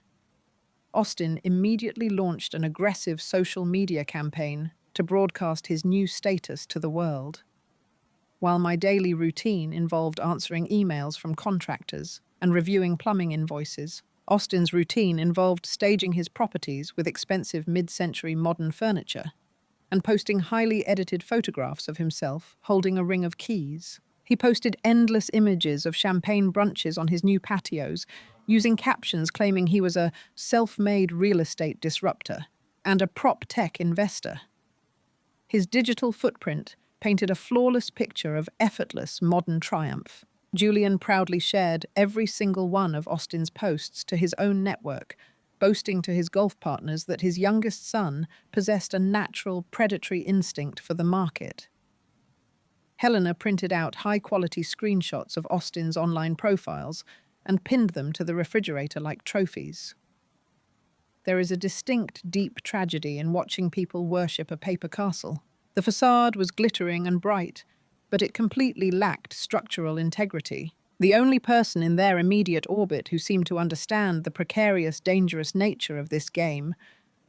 Austin immediately launched an aggressive social media campaign to broadcast his new status to the world. While my daily routine involved answering emails from contractors and reviewing plumbing invoices, Austin's routine involved staging his properties with expensive mid-century modern furniture and posting highly edited photographs of himself holding a ring of keys. He posted endless images of champagne brunches on his new patios, using captions claiming he was a self-made real estate disruptor and a prop tech investor. His digital footprint painted a flawless picture of effortless modern triumph. Julian proudly shared every single one of Austin's posts to his own network, boasting to his golf partners that his youngest son possessed a natural predatory instinct for the market. Helena printed out high-quality screenshots of Austin's online profiles and pinned them to the refrigerator like trophies. There is a distinct, deep tragedy in watching people worship a paper castle. The facade was glittering and bright, but it completely lacked structural integrity. The only person in their immediate orbit who seemed to understand the precarious, dangerous nature of this game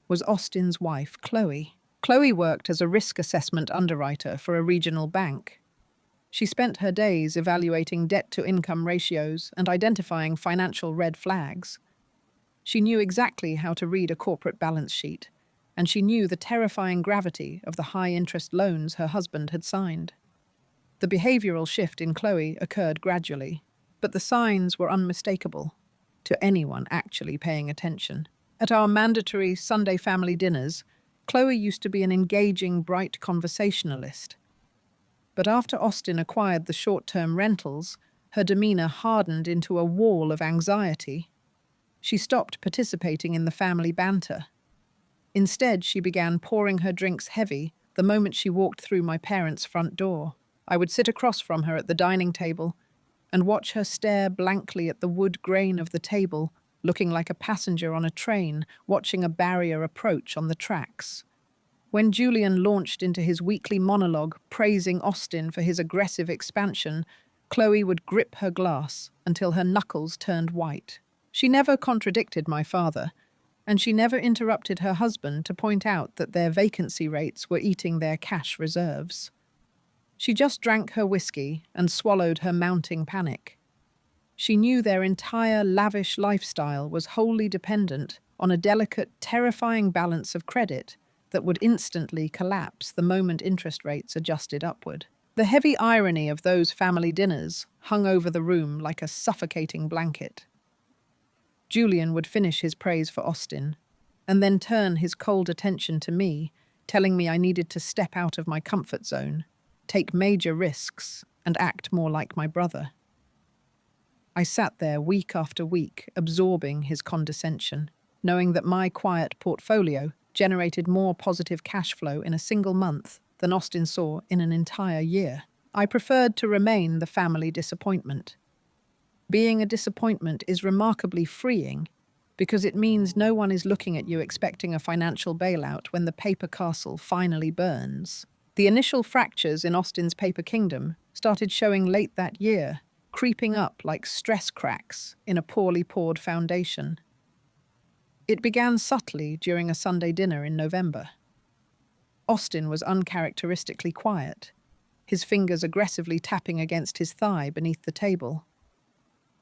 was Austin's wife, Chloe. Chloe worked as a risk assessment underwriter for a regional bank. She spent her days evaluating debt-to-income ratios and identifying financial red flags. She knew exactly how to read a corporate balance sheet, and she knew the terrifying gravity of the high-interest loans her husband had signed. The behavioral shift in Chloe occurred gradually, but the signs were unmistakable to anyone actually paying attention. At our mandatory Sunday family dinners, Chloe used to be an engaging, bright conversationalist. But after Austin acquired the short-term rentals, her demeanor hardened into a wall of anxiety. She stopped participating in the family banter. Instead, she began pouring her drinks heavy the moment she walked through my parents' front door. I would sit across from her at the dining table and watch her stare blankly at the wood grain of the table, looking like a passenger on a train, watching a barrier approach on the tracks. When Julian launched into his weekly monologue praising Austin for his aggressive expansion, Chloe would grip her glass until her knuckles turned white. She never contradicted my father, and she never interrupted her husband to point out that their vacancy rates were eating their cash reserves. She just drank her whiskey and swallowed her mounting panic. She knew their entire lavish lifestyle was wholly dependent on a delicate, terrifying balance of credit that would instantly collapse the moment interest rates adjusted upward. The heavy irony of those family dinners hung over the room like a suffocating blanket. Julian would finish his praise for Austin, and then turn his cold attention to me, telling me I needed to step out of my comfort zone, take major risks, and act more like my brother. I sat there week after week, absorbing his condescension, knowing that my quiet portfolio generated more positive cash flow in a single month than Austin saw in an entire year. I preferred to remain the family disappointment. Being a disappointment is remarkably freeing because it means no one is looking at you expecting a financial bailout when the paper castle finally burns. The initial fractures in Austin's paper kingdom started showing late that year, creeping up like stress cracks in a poorly poured foundation. It began subtly during a Sunday dinner in November. Austin was uncharacteristically quiet, his fingers aggressively tapping against his thigh beneath the table.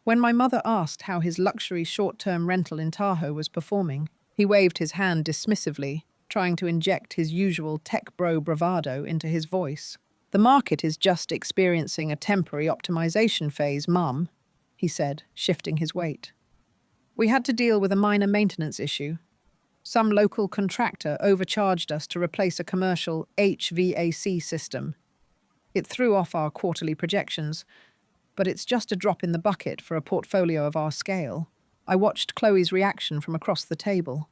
When my mother asked how his luxury short-term rental in Tahoe was performing, he waved his hand dismissively, trying to inject his usual tech bro bravado into his voice. "The market is just experiencing a temporary optimization phase, Mum," he said, shifting his weight. "We had to deal with a minor maintenance issue. Some local contractor overcharged us to replace a commercial HVAC system. It threw off our quarterly projections, but it's just a drop in the bucket for a portfolio of our scale." I watched Chloe's reaction from across the table.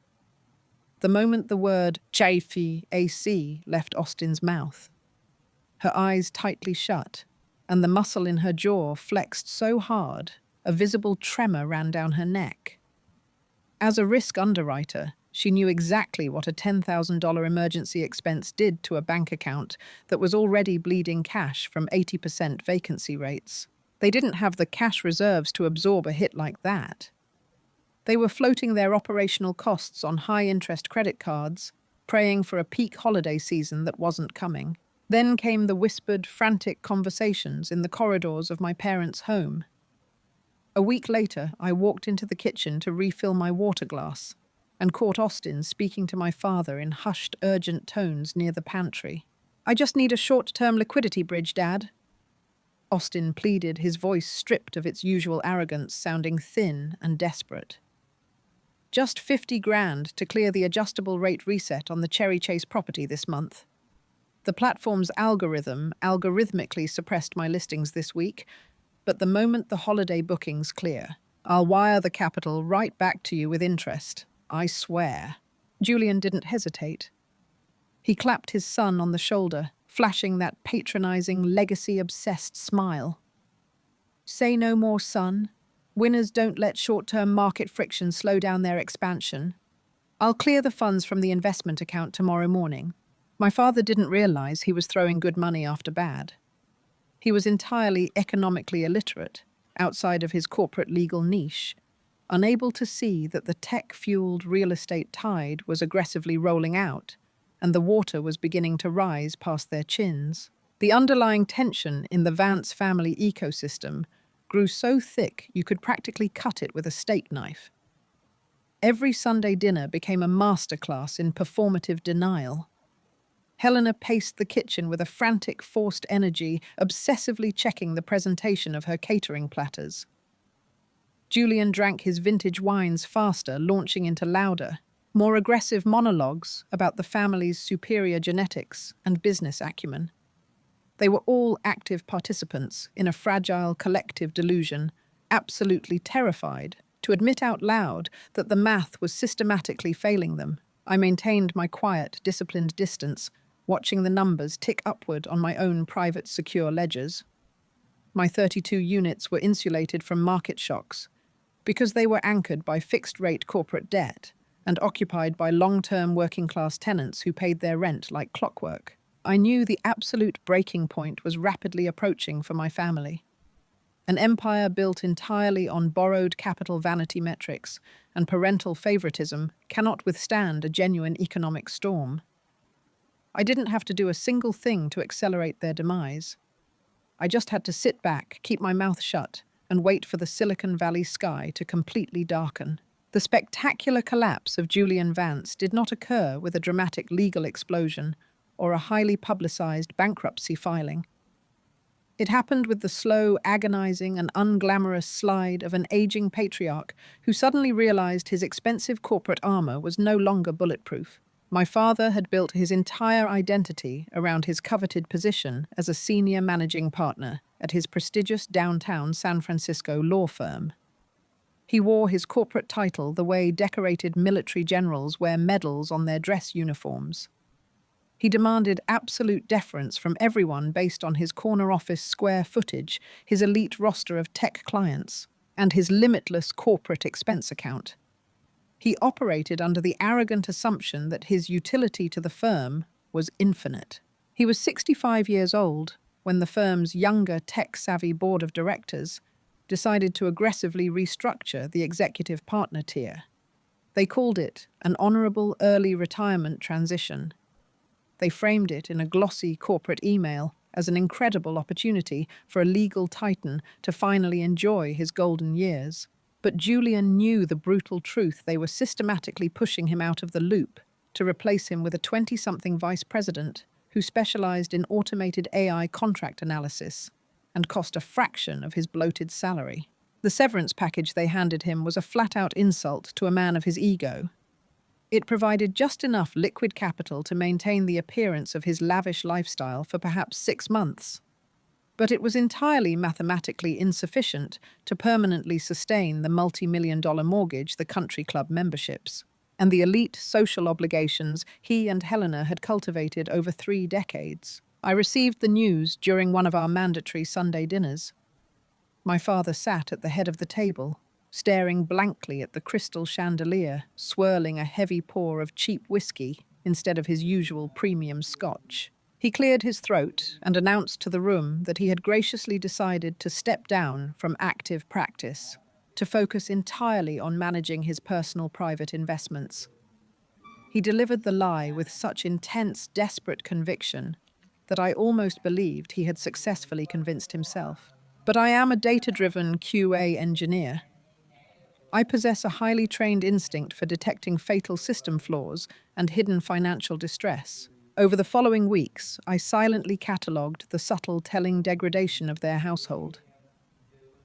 The moment the word HVAC left Austin's mouth, her eyes tightly shut, and the muscle in her jaw flexed so hard, a visible tremor ran down her neck. As a risk underwriter, she knew exactly what a $10,000 emergency expense did to a bank account that was already bleeding cash from 80% vacancy rates. They didn't have the cash reserves to absorb a hit like that. They were floating their operational costs on high-interest credit cards, praying for a peak holiday season that wasn't coming. Then came the whispered, frantic conversations in the corridors of my parents' home. A week later, I walked into the kitchen to refill my water glass and caught Austin speaking to my father in hushed, urgent tones near the pantry. "I just need a short-term liquidity bridge, Dad," Austin pleaded, his voice stripped of its usual arrogance, sounding thin and desperate. "Just 50 grand to clear the adjustable rate reset on the Cherry Chase property this month. The platform's algorithm algorithmically suppressed my listings this week, but the moment the holiday bookings clear, I'll wire the capital right back to you with interest. I swear." Julian didn't hesitate. He clapped his son on the shoulder, flashing that patronizing, legacy-obsessed smile. "Say no more, son. Winners don't let short-term market friction slow down their expansion. I'll clear the funds from the investment account tomorrow morning." My father didn't realize he was throwing good money after bad. He was entirely economically illiterate, outside of his corporate legal niche, unable to see that the tech-fueled real estate tide was aggressively rolling out, and the water was beginning to rise past their chins. The underlying tension in the Vance family ecosystem grew so thick you could practically cut it with a steak knife. Every Sunday dinner became a masterclass in performative denial. Helena paced the kitchen with a frantic, forced energy, obsessively checking the presentation of her catering platters. Julian drank his vintage wines faster, launching into louder, more aggressive monologues about the family's superior genetics and business acumen. They were all active participants in a fragile collective delusion, absolutely terrified to admit out loud that the math was systematically failing them. I maintained my quiet, disciplined distance, watching the numbers tick upward on my own private secure ledgers. My 32 units were insulated from market shocks because they were anchored by fixed-rate corporate debt, and occupied by long-term working-class tenants who paid their rent like clockwork. I knew the absolute breaking point was rapidly approaching for my family. An empire built entirely on borrowed capital vanity metrics and parental favoritism cannot withstand a genuine economic storm. I didn't have to do a single thing to accelerate their demise. I just had to sit back, keep my mouth shut, and wait for the Silicon Valley sky to completely darken. The spectacular collapse of Julian Vance did not occur with a dramatic legal explosion or a highly publicized bankruptcy filing. It happened with the slow, agonizing, and unglamorous slide of an aging patriarch who suddenly realized his expensive corporate armor was no longer bulletproof. My father had built his entire identity around his coveted position as a senior managing partner at his prestigious downtown San Francisco law firm. He wore his corporate title the way decorated military generals wear medals on their dress uniforms. He demanded absolute deference from everyone based on his corner office square footage, his elite roster of tech clients, and his limitless corporate expense account. He operated under the arrogant assumption that his utility to the firm was infinite. He was 65 years old when the firm's younger, tech-savvy board of directors decided to aggressively restructure the executive partner tier. They called it an honorable early retirement transition. They framed it in a glossy corporate email as an incredible opportunity for a legal titan to finally enjoy his golden years. But Julian knew the brutal truth. They were systematically pushing him out of the loop to replace him with a 20-something vice president who specialized in automated AI contract analysis and cost a fraction of his bloated salary. The severance package they handed him was a flat-out insult to a man of his ego. It provided just enough liquid capital to maintain the appearance of his lavish lifestyle for perhaps 6 months. But it was entirely mathematically insufficient to permanently sustain the multi-million-dollar mortgage, the country club memberships, and the elite social obligations he and Helena had cultivated over 3 decades. I received the news during one of our mandatory Sunday dinners. My father sat at the head of the table, staring blankly at the crystal chandelier, swirling a heavy pour of cheap whiskey instead of his usual premium scotch. He cleared his throat and announced to the room that he had graciously decided to step down from active practice to focus entirely on managing his personal private investments. He delivered the lie with such intense, desperate conviction that I almost believed he had successfully convinced himself. But I am a data-driven QA engineer. I possess a highly trained instinct for detecting fatal system flaws and hidden financial distress. Over the following weeks, I silently catalogued the subtle telling degradation of their household.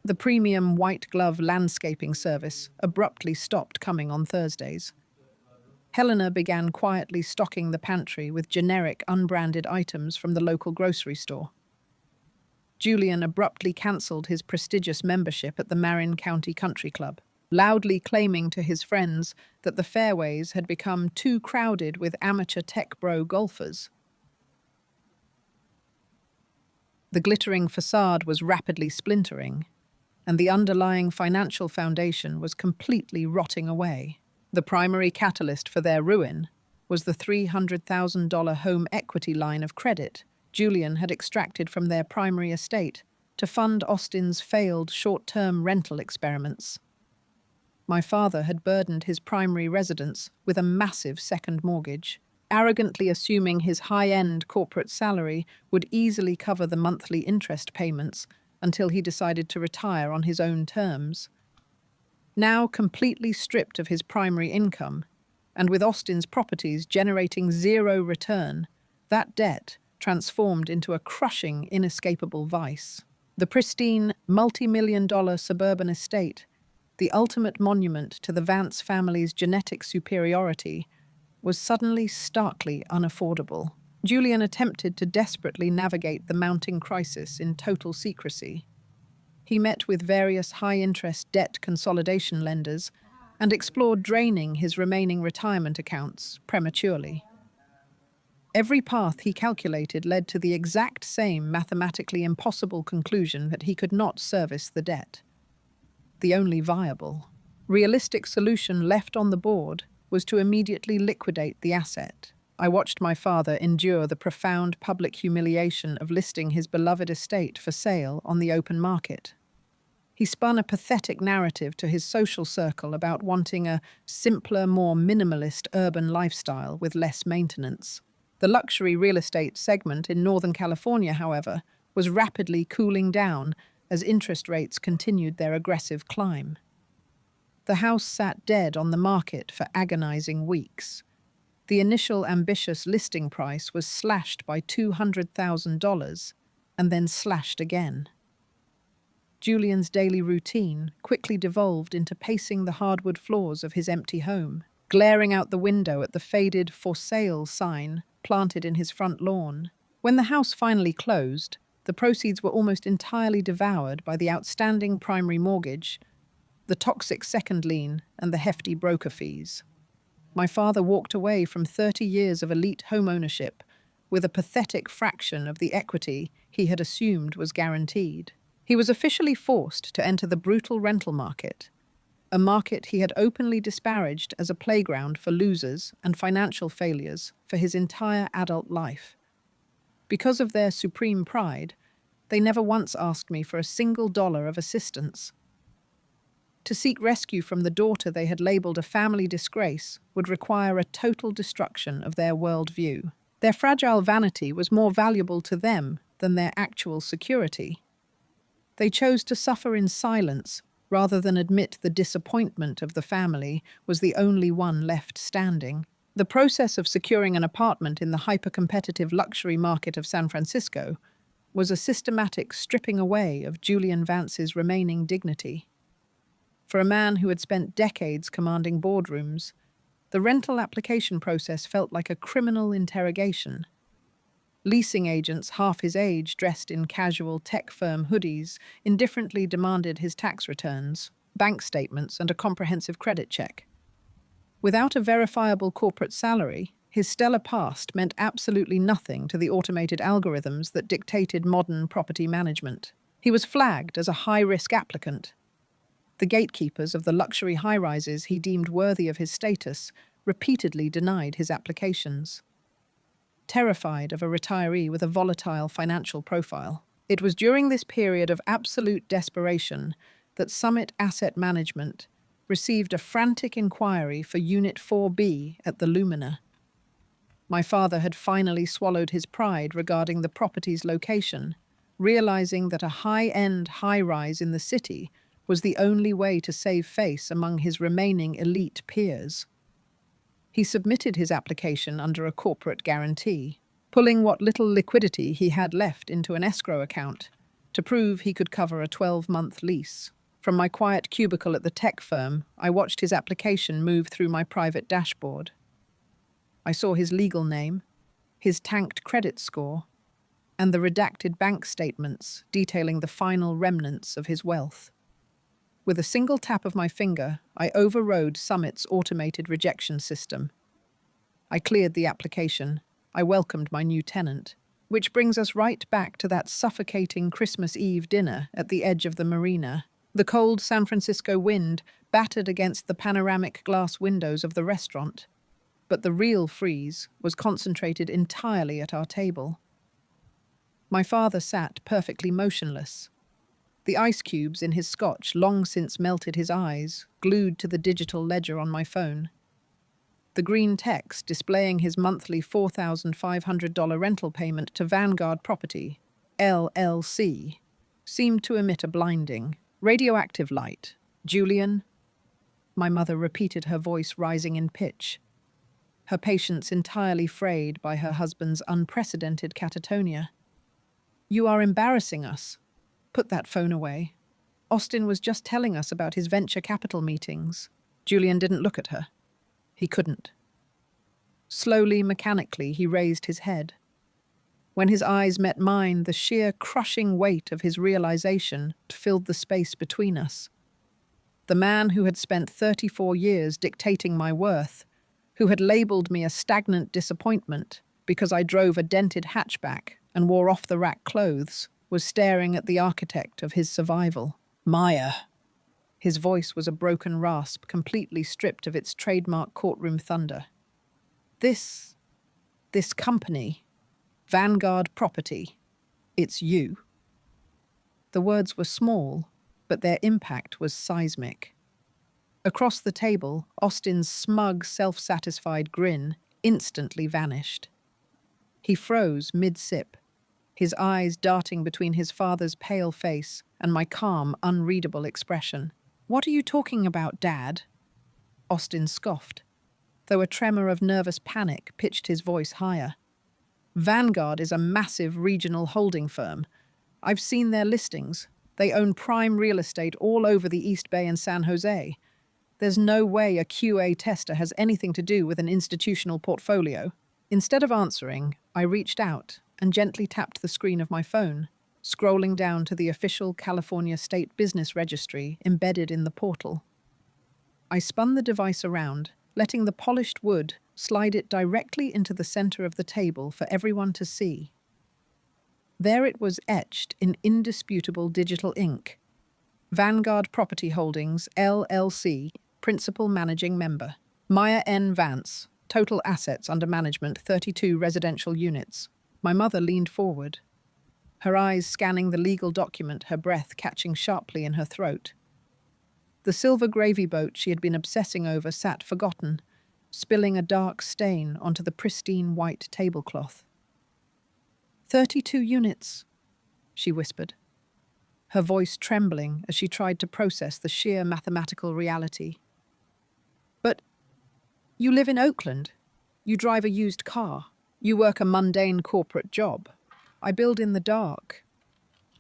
The premium white-glove landscaping service abruptly stopped coming on Thursdays. Helena began quietly stocking the pantry with generic, unbranded items from the local grocery store. Julian abruptly cancelled his prestigious membership at the Marin County Country Club, loudly claiming to his friends that the fairways had become too crowded with amateur tech bro golfers. The glittering facade was rapidly splintering, and the underlying financial foundation was completely rotting away. The primary catalyst for their ruin was the $300,000 home equity line of credit Julian had extracted from their primary estate to fund Austin's failed short-term rental experiments. My father had burdened his primary residence with a massive second mortgage, arrogantly assuming his high-end corporate salary would easily cover the monthly interest payments until he decided to retire on his own terms. Now completely stripped of his primary income, and with Austin's properties generating zero return, that debt transformed into a crushing, inescapable vice. The pristine, multi-million-dollar suburban estate, the ultimate monument to the Vance family's genetic superiority, was suddenly starkly unaffordable. Julian attempted to desperately navigate the mounting crisis in total secrecy. He met with various high-interest debt consolidation lenders and explored draining his remaining retirement accounts prematurely. Every path he calculated led to the exact same mathematically impossible conclusion that he could not service the debt. The only viable, realistic solution left on the board was to immediately liquidate the asset. I watched my father endure the profound public humiliation of listing his beloved estate for sale on the open market. He spun a pathetic narrative to his social circle about wanting a simpler, more minimalist urban lifestyle with less maintenance. The luxury real estate segment in Northern California, however, was rapidly cooling down as interest rates continued their aggressive climb. The house sat dead on the market for agonizing weeks. The initial ambitious listing price was slashed by $200,000 and then slashed again. Julian's daily routine quickly devolved into pacing the hardwood floors of his empty home, glaring out the window at the faded "for sale" sign planted in his front lawn. When the house finally closed, the proceeds were almost entirely devoured by the outstanding primary mortgage, the toxic second lien, and the hefty broker fees. My father walked away from 30 years of elite homeownership with a pathetic fraction of the equity he had assumed was guaranteed. He was officially forced to enter the brutal rental market, a market he had openly disparaged as a playground for losers and financial failures for his entire adult life. Because of their supreme pride, they never once asked me for a single dollar of assistance. To seek rescue from the daughter they had labeled a family disgrace would require a total destruction of their worldview. Their fragile vanity was more valuable to them than their actual security. They chose to suffer in silence rather than admit the disappointment of the family was the only one left standing. The process of securing an apartment in the hyper-competitive luxury market of San Francisco was a systematic stripping away of Julian Vance's remaining dignity. For a man who had spent decades commanding boardrooms, the rental application process felt like a criminal interrogation. Leasing agents half his age, dressed in casual tech firm hoodies, indifferently demanded his tax returns, bank statements, and a comprehensive credit check. Without a verifiable corporate salary, his stellar past meant absolutely nothing to the automated algorithms that dictated modern property management. He was flagged as a high-risk applicant. The gatekeepers of the luxury high-rises he deemed worthy of his status repeatedly denied his applications. Terrified of a retiree with a volatile financial profile, it was during this period of absolute desperation that Summit Asset Management received a frantic inquiry for Unit 4B at the Lumina. My father had finally swallowed his pride regarding the property's location, realizing that a high-end high-rise in the city was the only way to save face among his remaining elite peers. He submitted his application under a corporate guarantee, pulling what little liquidity he had left into an escrow account to prove he could cover a 12-month lease. From my quiet cubicle at the tech firm, I watched his application move through my private dashboard. I saw his legal name, his tanked credit score, and the redacted bank statements detailing the final remnants of his wealth. With a single tap of my finger, I overrode Summit's automated rejection system. I cleared the application. I welcomed my new tenant. Which brings us right back to that suffocating Christmas Eve dinner at the edge of the marina. The cold San Francisco wind battered against the panoramic glass windows of the restaurant. But the real freeze was concentrated entirely at our table. My father sat perfectly motionless. The ice cubes in his scotch long since melted his eyes, glued to the digital ledger on my phone. The green text displaying his monthly $4,500 rental payment to Vanguard Property, LLC, seemed to emit a blinding, radioactive light. "Julian?" My mother repeated, her voice rising in pitch, her patience entirely frayed by her husband's unprecedented catatonia. "You are embarrassing us. Put that phone away. Austin was just telling us about his venture capital meetings." Julian didn't look at her. He couldn't. Slowly, mechanically, he raised his head. When his eyes met mine, the sheer crushing weight of his realization filled the space between us. The man who had spent 34 years dictating my worth, who had labeled me a stagnant disappointment because I drove a dented hatchback and wore off-the-rack clothes, was staring at the architect of his survival. "Maya," His voice was a broken rasp, completely stripped of its trademark courtroom thunder. This company, Vanguard Property, it's you." The words were small, but their impact was seismic. Across the table, Austin's smug, self-satisfied grin instantly vanished. He froze mid-sip, his eyes darting between his father's pale face and my calm, unreadable expression. "What are you talking about, Dad?" Austin scoffed, though a tremor of nervous panic pitched his voice higher. "Vanguard is a massive regional holding firm. I've seen their listings. They own prime real estate all over the East Bay and San Jose. There's no way a QA tester has anything to do with an institutional portfolio." Instead of answering, I reached out and gently tapped the screen of my phone, scrolling down to the official California State Business Registry embedded in the portal. I spun the device around, letting the polished wood slide it directly into the center of the table for everyone to see. There it was etched in indisputable digital ink. Vanguard Property Holdings, LLC, Principal Managing Member. Maya N. Vance, total assets under management 32 residential units. My mother leaned forward, her eyes scanning the legal document, her breath catching sharply in her throat. The silver gravy boat she had been obsessing over sat forgotten, spilling a dark stain onto the pristine white tablecloth. 32 units, she whispered, her voice trembling as she tried to process the sheer mathematical reality. "But you live in Oakland. You drive a used car. You work a mundane corporate job. I build in the dark,"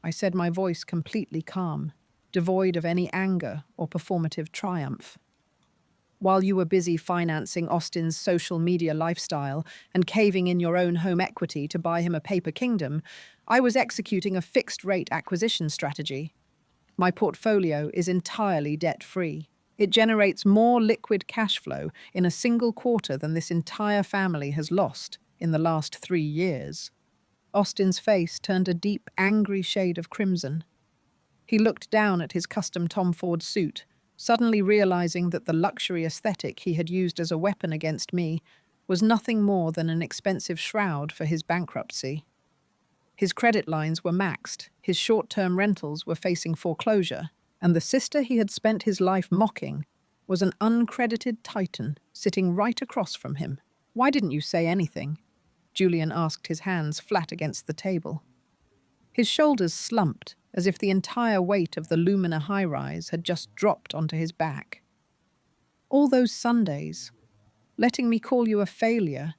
I said, my voice completely calm, devoid of any anger or performative triumph. "While you were busy financing Austin's social media lifestyle and caving in your own home equity to buy him a paper kingdom, I was executing a fixed-rate acquisition strategy. My portfolio is entirely debt-free. It generates more liquid cash flow in a single quarter than this entire family has lost in the last 3 years." Austin's face turned a deep, angry shade of crimson. He looked down at his custom Tom Ford suit, suddenly realizing that the luxury aesthetic he had used as a weapon against me was nothing more than an expensive shroud for his bankruptcy. His credit lines were maxed, his short-term rentals were facing foreclosure, and the sister he had spent his life mocking was an uncredited titan sitting right across from him. "Why didn't you say anything?" Julian asked, his hands flat against the table. His shoulders slumped, as if the entire weight of the Lumina high-rise had just dropped onto his back. "All those Sundays, letting me call you a failure,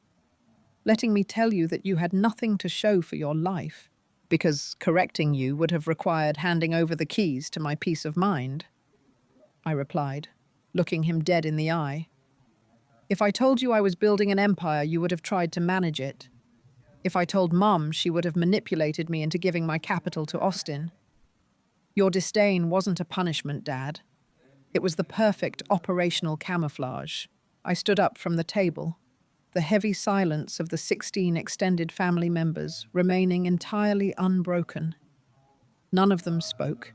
letting me tell you that you had nothing to show for your life, because correcting you would have required handing over the keys to my peace of mind," I replied, looking him dead in the eye. "If I told you I was building an empire, you would have tried to manage it. If I told Mum, she would have manipulated me into giving my capital to Austin. Your disdain wasn't a punishment, Dad. It was the perfect operational camouflage." I stood up from the table, the heavy silence of the 16 extended family members remaining entirely unbroken. None of them spoke.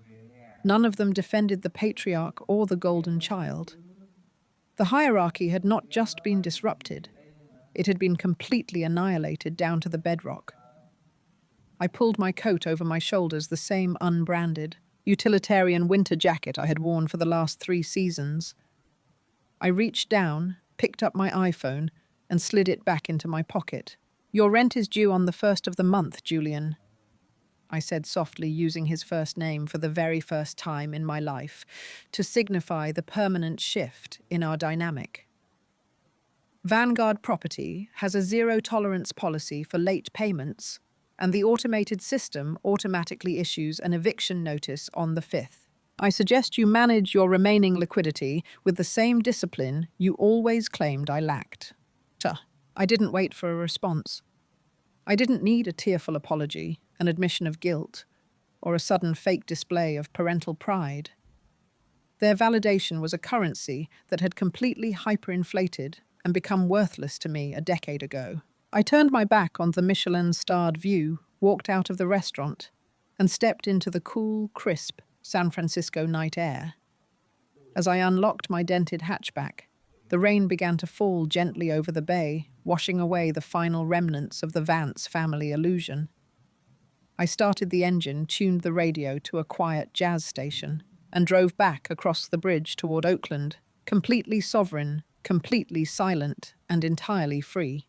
None of them defended the patriarch or the golden child. The hierarchy had not just been disrupted, it had been completely annihilated down to the bedrock. I pulled my coat over my shoulders, the same unbranded, utilitarian winter jacket I had worn for the last 3 seasons. I reached down, picked up my iPhone, and slid it back into my pocket. "Your rent is due on the 1st of the month, Julian," I said softly, using his first name for the very first time in my life, to signify the permanent shift in our dynamic. "Vanguard Property has a zero-tolerance policy for late payments, and the automated system automatically issues an eviction notice on the 5th. I suggest you manage your remaining liquidity with the same discipline you always claimed I lacked." I didn't wait for a response. I didn't need a tearful apology, an admission of guilt, or a sudden fake display of parental pride. Their validation was a currency that had completely hyperinflated and become worthless to me a decade ago. I turned my back on the Michelin-starred view, walked out of the restaurant, and stepped into the cool, crisp San Francisco night air. As I unlocked my dented hatchback, the rain began to fall gently over the bay, washing away the final remnants of the Vance family illusion. I started the engine, tuned the radio to a quiet jazz station, and drove back across the bridge toward Oakland, completely sovereign, completely silent, and entirely free.